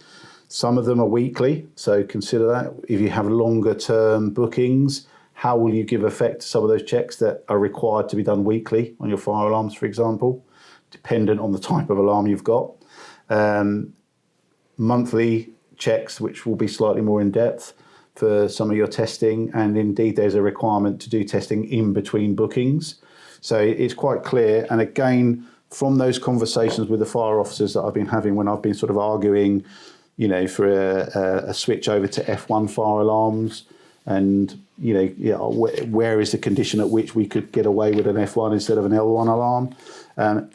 Some of them are weekly, so consider that. If you have longer term bookings, how will you give effect to some of those checks that are required to be done weekly on your fire alarms, for example, dependent on the type of alarm you've got. Monthly, checks, which will be slightly more in depth for some of your testing. And indeed, there's a requirement to do testing in between bookings. So it's quite clear. And again, from those conversations with the fire officers that I've been having when I've been sort of arguing, for a switch over to F1 fire alarms, and where is the condition at which we could get away with an F1 instead of an L1 alarm,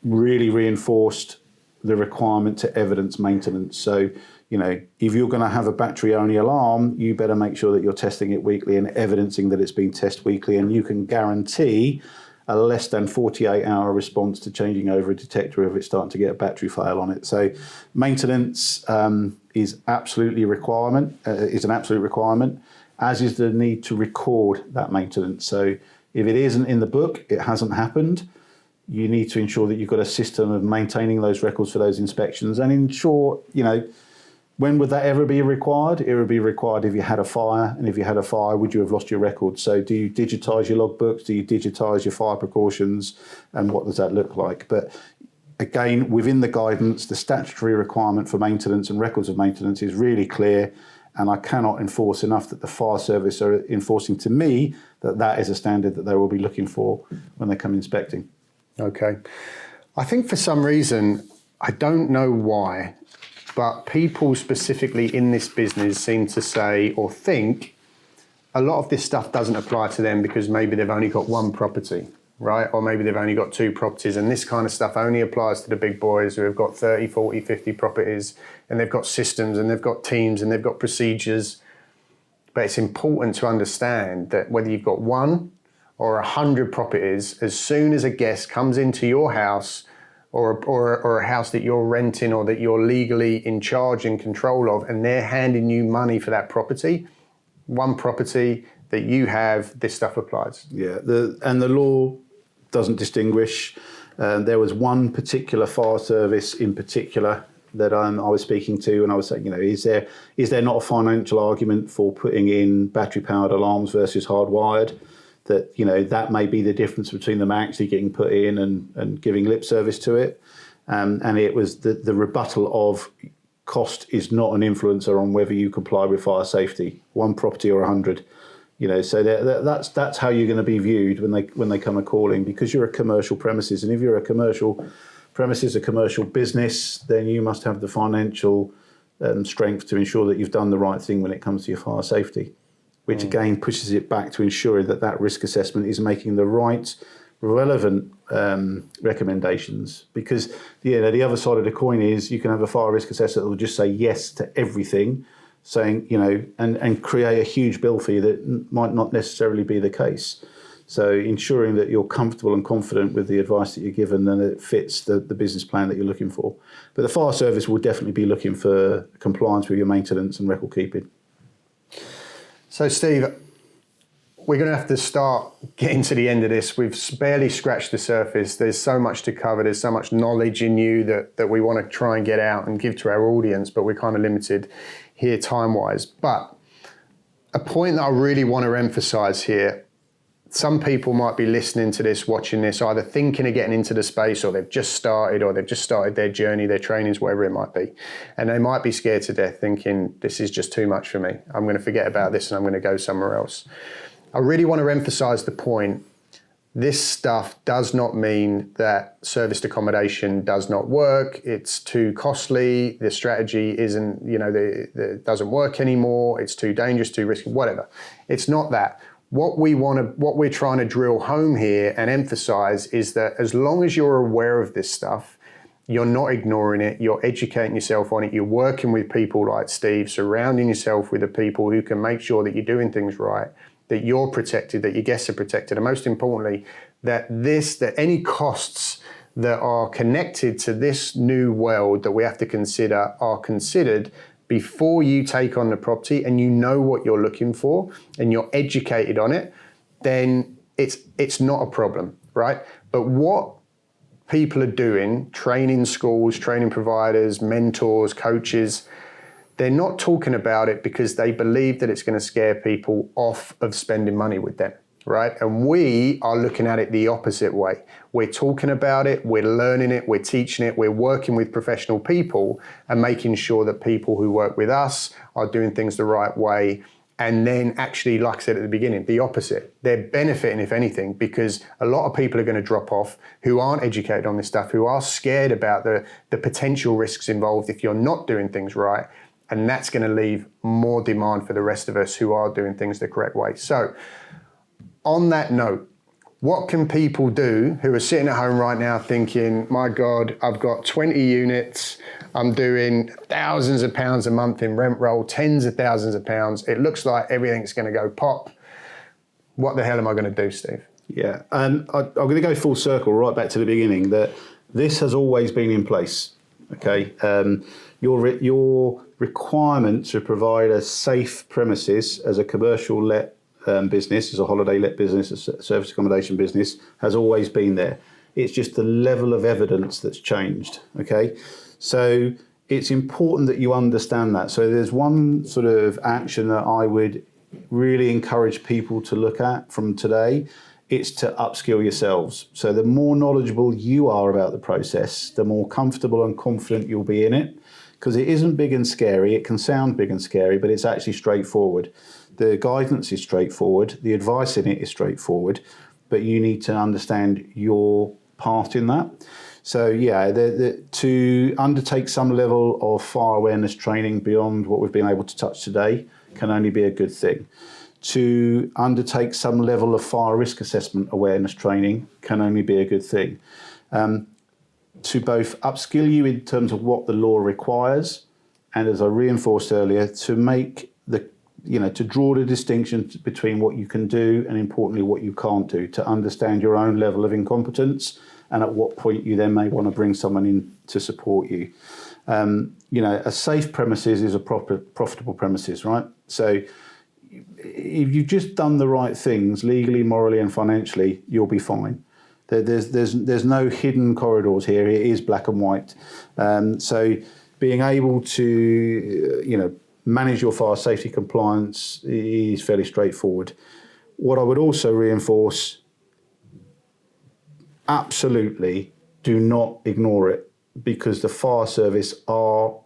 really reinforced the requirement to evidence maintenance. So, if you're going to have a battery-only alarm, you better make sure that you're testing it weekly and evidencing that it's been tested weekly, and you can guarantee a less than 48-hour response to changing over a detector if it's starting to get a battery fail on it. So maintenance is an absolute requirement, as is the need to record that maintenance. So if it isn't in the book, it hasn't happened. You need to ensure that you've got a system of maintaining those records for those inspections, and ensure, when would that ever be required? It would be required if you had a fire, and if you had a fire, would you have lost your records? So do you digitise your logbooks? Do you digitise your fire precautions? And what does that look like? But again, within the guidance, the statutory requirement for maintenance and records of maintenance is really clear, and I cannot enforce enough that the fire service are enforcing to me that is a standard that they will be looking for when they come inspecting. Okay. I think for some reason, I don't know why, but people specifically in this business seem to say or think a lot of this stuff doesn't apply to them because maybe they've only got one property, right? Or maybe they've only got two properties, and this kind of stuff only applies to the big boys who have got 30, 40, 50 properties, and they've got systems and they've got teams and they've got procedures. But it's important to understand that whether you've got one or 100 properties, as soon as a guest comes into your house or a house that you're renting or that you're legally in charge and control of, and they're handing you money for that property, one property that you have, this stuff applies. Yeah, the law doesn't distinguish. There was one particular fire service in particular that I was speaking to, and I was saying, is there not a financial argument for putting in battery-powered alarms versus hardwired? That may be the difference between them actually getting put in and giving lip service to it. And it was the rebuttal of cost is not an influencer on whether you comply with fire safety, one property or 100. So that's how you're going to be viewed when they come a calling, because you're a commercial premises. And if you're a commercial premises, a commercial business, then you must have the financial strength to ensure that you've done the right thing when it comes to your fire safety, which again pushes it back to ensuring that risk assessment is making the right relevant recommendations. Because the other side of the coin is you can have a fire risk assessor that will just say yes to everything, saying, and create a huge bill for you that might not necessarily be the case. So ensuring that you're comfortable and confident with the advice that you're given and that it fits the business plan that you're looking for. But the fire service will definitely be looking for compliance with your maintenance and record keeping. So Steve, we're going to have to start getting to the end of this. We've barely scratched the surface. There's so much to cover. There's so much knowledge in you that we want to try and get out and give to our audience, but we're kind of limited here time-wise. But a point that I really want to emphasize here, some people might be listening to this, watching this, either thinking of getting into the space, or they've just started their journey, their trainings, whatever it might be. And they might be scared to death thinking, this is just too much for me. I'm going to forget about this and I'm going to go somewhere else. I really want to emphasize the point. This stuff does not mean that serviced accommodation does not work. It's too costly. The strategy isn't, it doesn't work anymore. It's too dangerous, too risky, whatever. It's not that. What we're trying to drill home here and emphasize is that as long as you're aware of this stuff, you're not ignoring it, you're educating yourself on it, you're working with people like Steve, surrounding yourself with the people who can make sure that you're doing things right, that you're protected, that your guests are protected, and most importantly, that any costs that are connected to this new world that we have to consider are considered before you take on the property, and you know what you're looking for and you're educated on it, then it's not a problem, right? But what people are doing, training schools, training providers, mentors, coaches, they're not talking about it because they believe that it's going to scare people off of spending money with them. right? And we are looking at it the opposite way. We're talking about it, we're learning it, we're teaching it, we're working with professional people and making sure that people who work with us are doing things the right way. And then actually, like I said at the beginning, the opposite. They're benefiting, if anything, because a lot of people are going to drop off who aren't educated on this stuff, who are scared about the potential risks involved if you're not doing things right. And that's going to leave more demand for the rest of us who are doing things the correct way. So on that note, what can people do who are sitting at home right now thinking, my God, I've got 20 units, I'm doing thousands of pounds a month in rent roll, tens of thousands of pounds. It looks like everything's going to go pop. What the hell am I going to do, Steve? Yeah, and I'm going to go full circle right back to the beginning, that this has always been in place, okay? Your requirement to provide a safe premises as a commercial let business, as a holiday let business, a service accommodation business, has always been there. It's just the level of evidence that's changed, okay? So it's important that you understand that. So there's one sort of action that I would really encourage people to look at from today. It's to upskill yourselves. So the more knowledgeable you are about the process, the more comfortable and confident you'll be in it, because it isn't big and scary. It can sound big and scary, but it's actually straightforward. The guidance is straightforward. The advice in it is straightforward, but you need to understand your part in that. So yeah, to undertake some level of fire awareness training beyond what we've been able to touch today can only be a good thing. To undertake some level of fire risk assessment awareness training can only be a good thing. To both upskill you in terms of what the law requires, and as I reinforced earlier, to make to draw the distinction between what you can do and, importantly, what you can't do, to understand your own level of incompetence and at what point you then may want to bring someone in to support you. A safe premises is a profitable premises, right? So if you've just done the right things legally, morally and financially, you'll be fine. There's no hidden corridors here. It is black and white. So being able to, manage your fire safety compliance is fairly straightforward. What I would also reinforce, absolutely do not ignore it, because the fire service are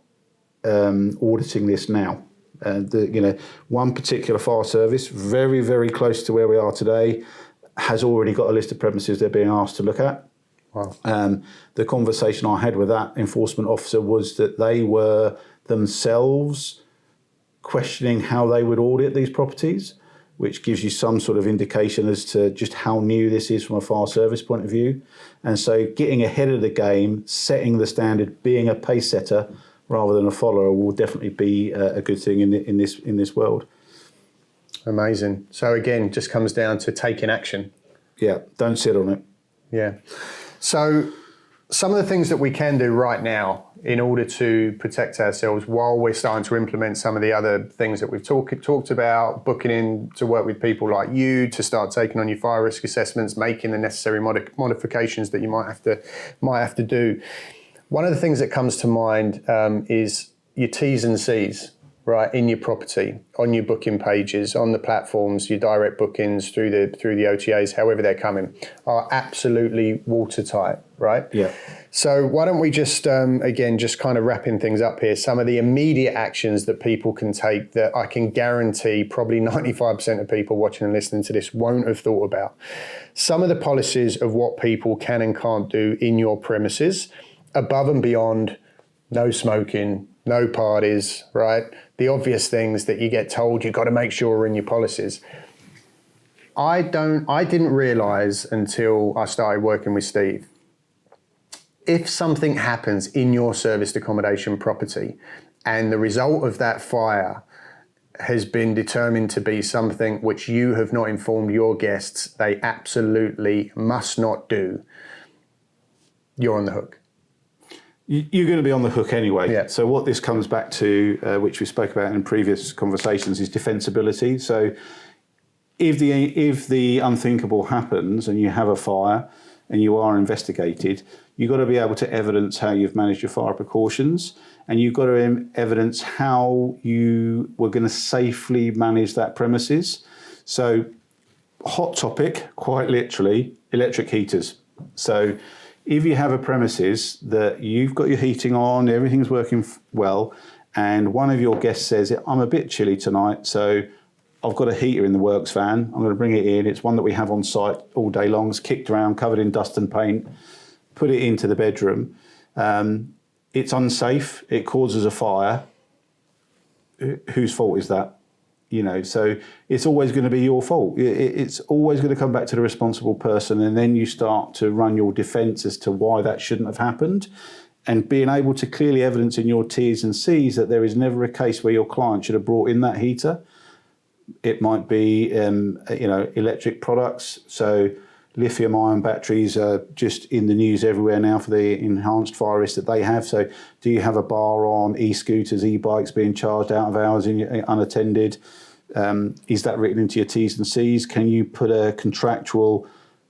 auditing this now. One particular fire service, very, very close to where we are today, has already got a list of premises they're being asked to look at. Wow. The conversation I had with that enforcement officer was that they were themselves questioning how they would audit these properties, which gives you some sort of indication as to just how new this is from a fire service point of view. And so getting ahead of the game, setting the standard, being a pace setter rather than a follower will definitely be a good thing in this world. Amazing. So again, just comes down to taking action. Yeah, don't sit on it. Yeah. So some of the things that we can do right now in order to protect ourselves while we're starting to implement some of the other things that we've talked about, booking in to work with people like you to start taking on your fire risk assessments, making the necessary modifications that you might have to do. One of the things that comes to mind is your T's and C's, right, in your property, on your booking pages, on the platforms, your direct bookings through the OTAs, however they're coming, are absolutely watertight, right? Yeah. So why don't we just, again, just kind of wrapping things up here, some of the immediate actions that people can take that I can guarantee probably 95% of people watching and listening to this won't have thought about. Some of the policies of what people can and can't do in your premises, above and beyond no smoking, no parties, right? The obvious things that you get told you've got to make sure are in your policies. I didn't realize until I started working with Steve, if something happens in your serviced accommodation property and the result of that fire has been determined to be something which you have not informed your guests they absolutely must not do, you're on the hook. You're going to be on the hook anyway. Yeah. So what this comes back to, which we spoke about in previous conversations, is defensibility. So if the unthinkable happens and you have a fire and you are investigated, you've got to be able to evidence how you've managed your fire precautions, and you've got to evidence how you were going to safely manage that premises. So hot topic, quite literally, electric heaters. So if you have a premises that you've got your heating on, everything's working well, and one of your guests says, I'm a bit chilly tonight, so I've got a heater in the works van, I'm going to bring it in. It's one that we have on site all day long. It's kicked around, covered in dust and paint. Put it into the bedroom. It's unsafe. It causes a fire. Whose fault is that? So it's always going to be your fault. It's always going to come back to the responsible person, and then you start to run your defence as to why that shouldn't have happened. And being able to clearly evidence in your T's and C's that there is never a case where your client should have brought in that heater. It might be, electric products. So lithium-ion batteries are just in the news everywhere now for the enhanced fire risk that they have. So do you have a bar on e-scooters, e-bikes being charged out of hours unattended? Is that written into your T's and C's? Can you put a contractual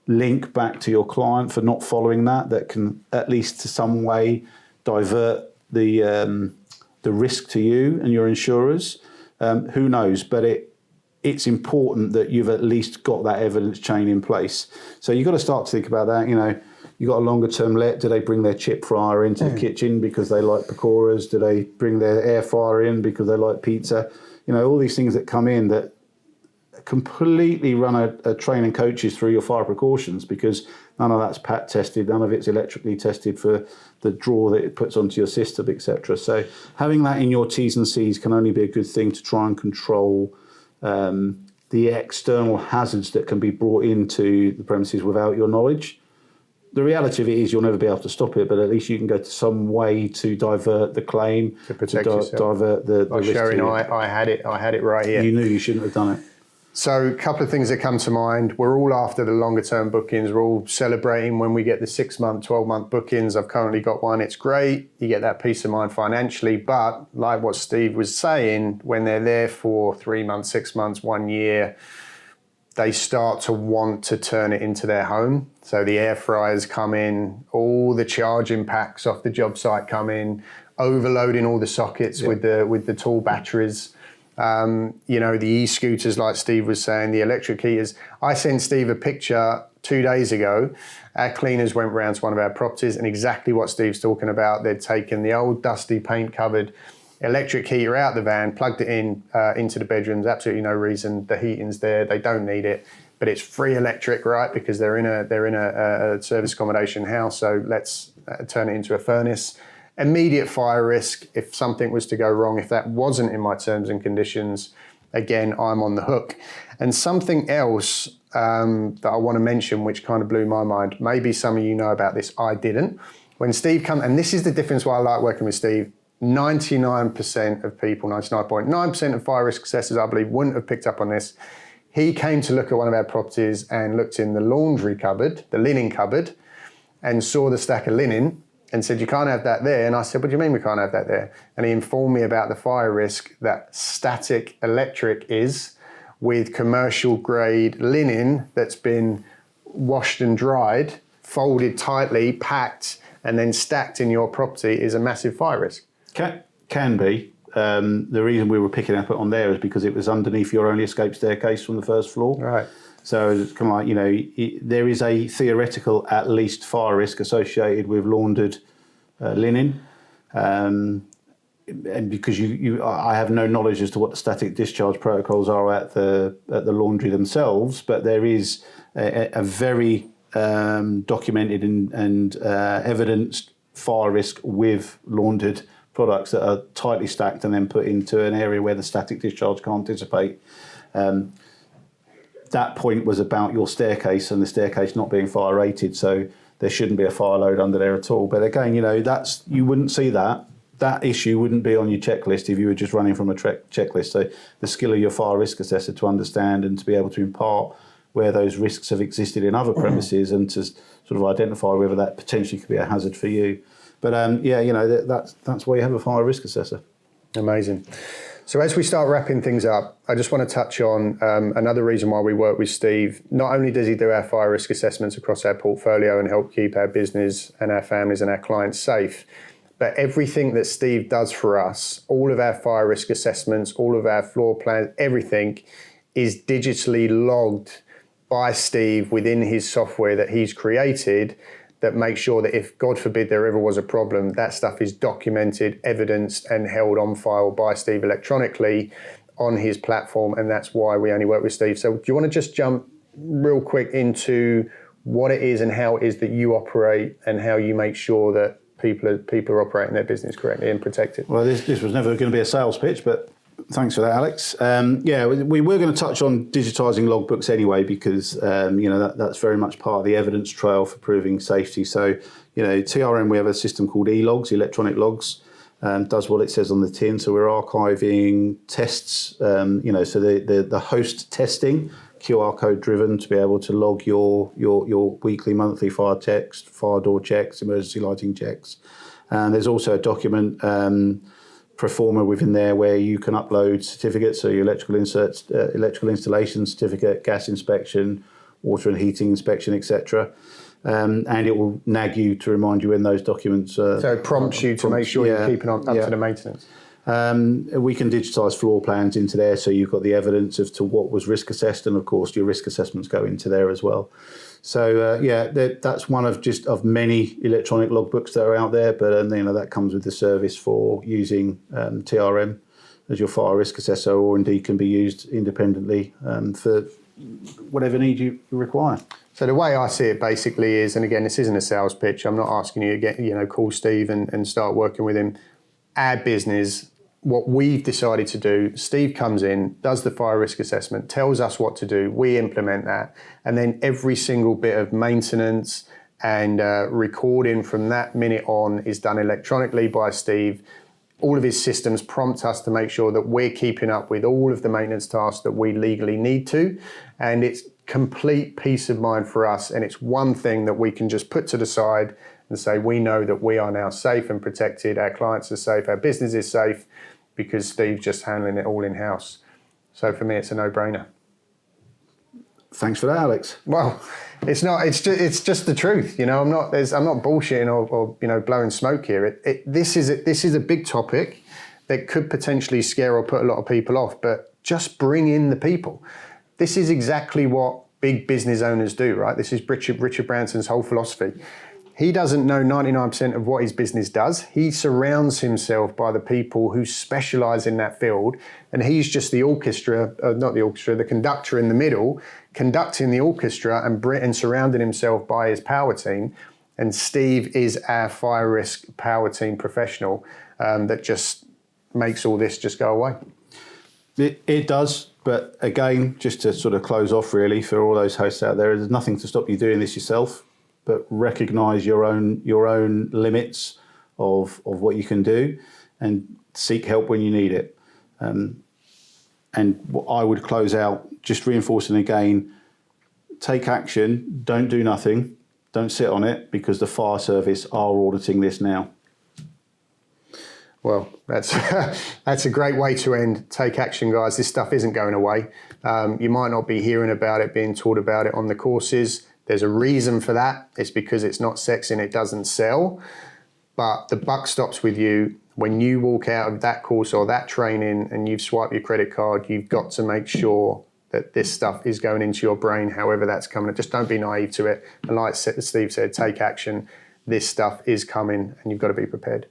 link back to your client for not following that can at least to some way divert the risk to you and your insurers? Who knows? But it's important that you've at least got that evidence chain in place. So you've got to start to think about that. You've got a longer term let. Do they bring their chip fryer into the kitchen because they like pakoras? Do they bring their air fryer in because they like pizza? All these things that come in that completely run a train and coaches through your fire precautions, because none of that's pat tested, none of it's electrically tested for the draw that it puts onto your system, etc. So having that in your T's and C's can only be a good thing to try and control the external hazards that can be brought into the premises without your knowledge. The reality of it is you'll never be able to stop it, but at least you can go to some way to divert the claim, to protect yourself. Divert the By risk. showing I had it right here. You knew you shouldn't have done it. So a couple of things that come to mind. We're all after the longer term bookings. We're all celebrating when we get the 6-month, 12-month bookings. I've currently got one. It's great. You get that peace of mind financially. But like what Steve was saying, when they're there for 3 months, 6 months, 1 year, they start to want to turn it into their home. So the air fryers come in, all the charging packs off the job site come in, overloading all the sockets with the tall batteries. The e-scooters, like Steve was saying, the electric heaters. I sent Steve a picture 2 days ago. Our cleaners went round to one of our properties, and exactly what Steve's talking about. They'd taken the old dusty paint covered electric heater out the van, plugged it in into the bedrooms. Absolutely no reason. The heating's there. They don't need it, but it's free electric, right? Because they're in a service accommodation house. So let's turn it into a furnace. Immediate fire risk if something was to go wrong. If that wasn't in my terms and conditions, again, I'm on the hook. And something else that I want to mention, which kind of blew my mind, maybe some of you know about this, I didn't. When Steve comes, and this is the difference why I like working with Steve, 99% of people, 99.9% of fire risk assessors, I believe, wouldn't have picked up on this. He came to look at one of our properties and looked in the laundry cupboard, the linen cupboard, and saw the stack of linen and said, you can't have that there. And I said, what do you mean we can't have that there? And he informed me about the fire risk that static electric is with commercial grade linen that's been washed and dried, folded tightly, packed, and then stacked in your property is a massive fire risk. Can be. The reason we were picking up on there is because it was underneath your only escape staircase from the first floor. Right. So it's kind of like, there is a theoretical, at least, fire risk associated with laundered linen. And because I have no knowledge as to what the static discharge protocols are at the laundry themselves, but there is a very documented and evidenced fire risk with laundered products that are tightly stacked and then put into an area where the static discharge can't dissipate. That point was about your staircase and the staircase not being fire rated, so there shouldn't be a fire load under there at all. But again, that's you wouldn't see that. That issue wouldn't be on your checklist if you were just running from a checklist. So the skill of your fire risk assessor to understand and to be able to impart where those risks have existed in other premises and to sort of identify whether that potentially could be a hazard for you. But that's why you have a fire risk assessor. Amazing. So as we start wrapping things up, I just want to touch on another reason why we work with Steve. Not only does he do our fire risk assessments across our portfolio and help keep our business and our families and our clients safe, but everything that Steve does for us, all of our fire risk assessments, all of our floor plans, everything is digitally logged by Steve within his software that he's created that makes sure that if, God forbid, there ever was a problem, that stuff is documented, evidenced, and held on file by Steve electronically on his platform, and that's why we only work with Steve. So do you want to just jump real quick into what it is and how it is that you operate and how you make sure that people are operating their business correctly and protected? Well, this was never going to be a sales pitch, but thanks for that, Alex. We were going to touch on digitising logbooks anyway, because that's very much part of the evidence trail for proving safety. So, TRM, we have a system called eLogs, electronic logs, does what it says on the tin. So we're archiving tests, so the host testing, QR code driven, to be able to log your weekly, monthly fire text, fire door checks, emergency lighting checks. And there's also a document Proforma within there where you can upload certificates, so your electrical installation certificate, gas inspection, water and heating inspection, etc. And it will nag you to remind you when those documents. So it prompts you to make sure you're keeping up to the maintenance. We can digitise floor plans into there, so you've got the evidence as to what was risk assessed, and of course your risk assessments go into there as well. So that's one of many electronic logbooks that are out there, but that comes with the service for using TRM as your fire risk assessor, or indeed can be used independently for whatever need you require. So the way I see it basically is, and again, this isn't a sales pitch, I'm not asking you to get, call Steve and start working with him. Our business, what we've decided to do, Steve comes in, does the fire risk assessment, tells us what to do, we implement that, and then every single bit of maintenance and recording from that minute on is done electronically by Steve. All of his systems prompt us to make sure that we're keeping up with all of the maintenance tasks that we legally need to, and it's complete peace of mind for us, and it's one thing that we can just put to the side and say, we know that we are now safe and protected, our clients are safe, our business is safe, because Steve's just handling it all in-house. So for me, it's a no-brainer. Thanks for that, Alex. Well, it's not. It's just the truth. I'm not bullshitting or blowing smoke here. This is a big topic that could potentially scare or put a lot of people off. But just bring in the people. This is exactly what big business owners do, right? This is Richard Branson's whole philosophy. He doesn't know 99% of what his business does. He surrounds himself by the people who specialize in that field, and he's just the the conductor in the middle, conducting the orchestra and surrounding himself by his power team. And Steve is our fire risk power team professional that just makes all this just go away. It does, but again, just to sort of close off really for all those hosts out there, there's nothing to stop you doing this yourself, but recognise your own limits of what you can do, and seek help when you need it. And what I would close out, just reinforcing again, take action, don't do nothing, don't sit on it, because the fire service are auditing this now. Well, that's a great way to end. Take action, guys. This stuff isn't going away. You might not be hearing about it, being taught about it on the courses. There's a reason for that. It's because it's not sexy and it doesn't sell. But the buck stops with you. When you walk out of that course or that training and you've swiped your credit card, you've got to make sure that this stuff is going into your brain, however that's coming. Just don't be naive to it. And like Steve said, take action. This stuff is coming and you've got to be prepared.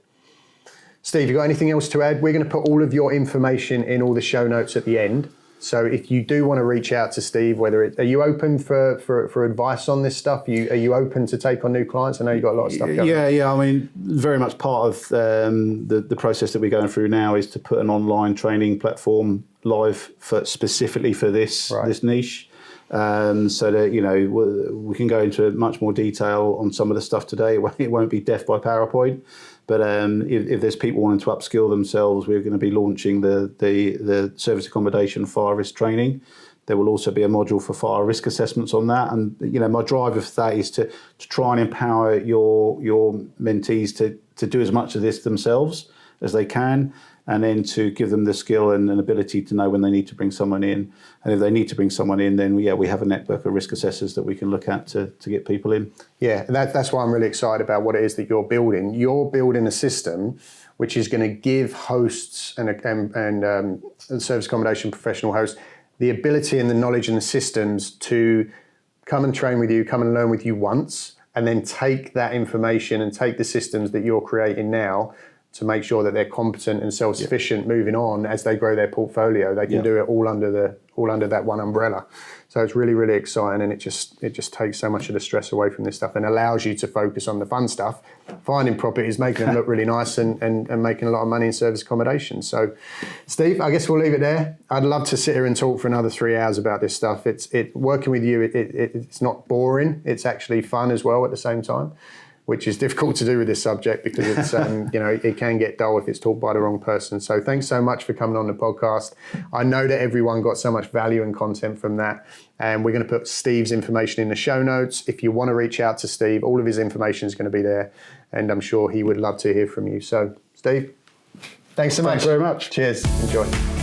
Steve, you got anything else to add? We're going to put all of your information in all the show notes at the end. So if you do want to reach out to Steve, are you open for advice on this stuff? Are you open to take on new clients? I know you've got a lot of stuff going. Yeah. I mean, very much part of the process that we're going through now is to put an online training platform live specifically for this niche. So that we can go into much more detail on some of the stuff today. It won't be death by PowerPoint. But if there's people wanting to upskill themselves, we're going to be launching the service accommodation fire risk training. There will also be a module for fire risk assessments on that. And my drive of that is to try and empower your mentees to do as much of this themselves as they can, and then to give them the skill and ability to know when they need to bring someone in. And if they need to bring someone in, then we have a network of risk assessors that we can look at to get people in. Yeah, that's why I'm really excited about what it is that you're building. You're building a system which is going to give hosts and service accommodation professional hosts the ability and the knowledge and the systems to come and train with you, come and learn with you once, and then take that information and take the systems that you're creating now to make sure that they're competent and self-sufficient moving on as they grow their portfolio. They can do it all under that one umbrella. So it's really, really exciting, and it just takes so much of the stress away from this stuff and allows you to focus on the fun stuff, finding properties, making them look really nice, and making a lot of money in service accommodation. So, Steve, I guess we'll leave it there. I'd love to sit here and talk for another 3 hours about this stuff. Working with you, it's not boring. It's actually fun as well at the same time, which is difficult to do with this subject because it's it can get dull if it's taught by the wrong person. So thanks so much for coming on the podcast. I know that everyone got so much value and content from that, and we're going to put Steve's information in the show notes. If you want to reach out to Steve, all of his information is going to be there, and I'm sure he would love to hear from you. So Steve, thanks so much. Thanks very much. Cheers. Enjoy.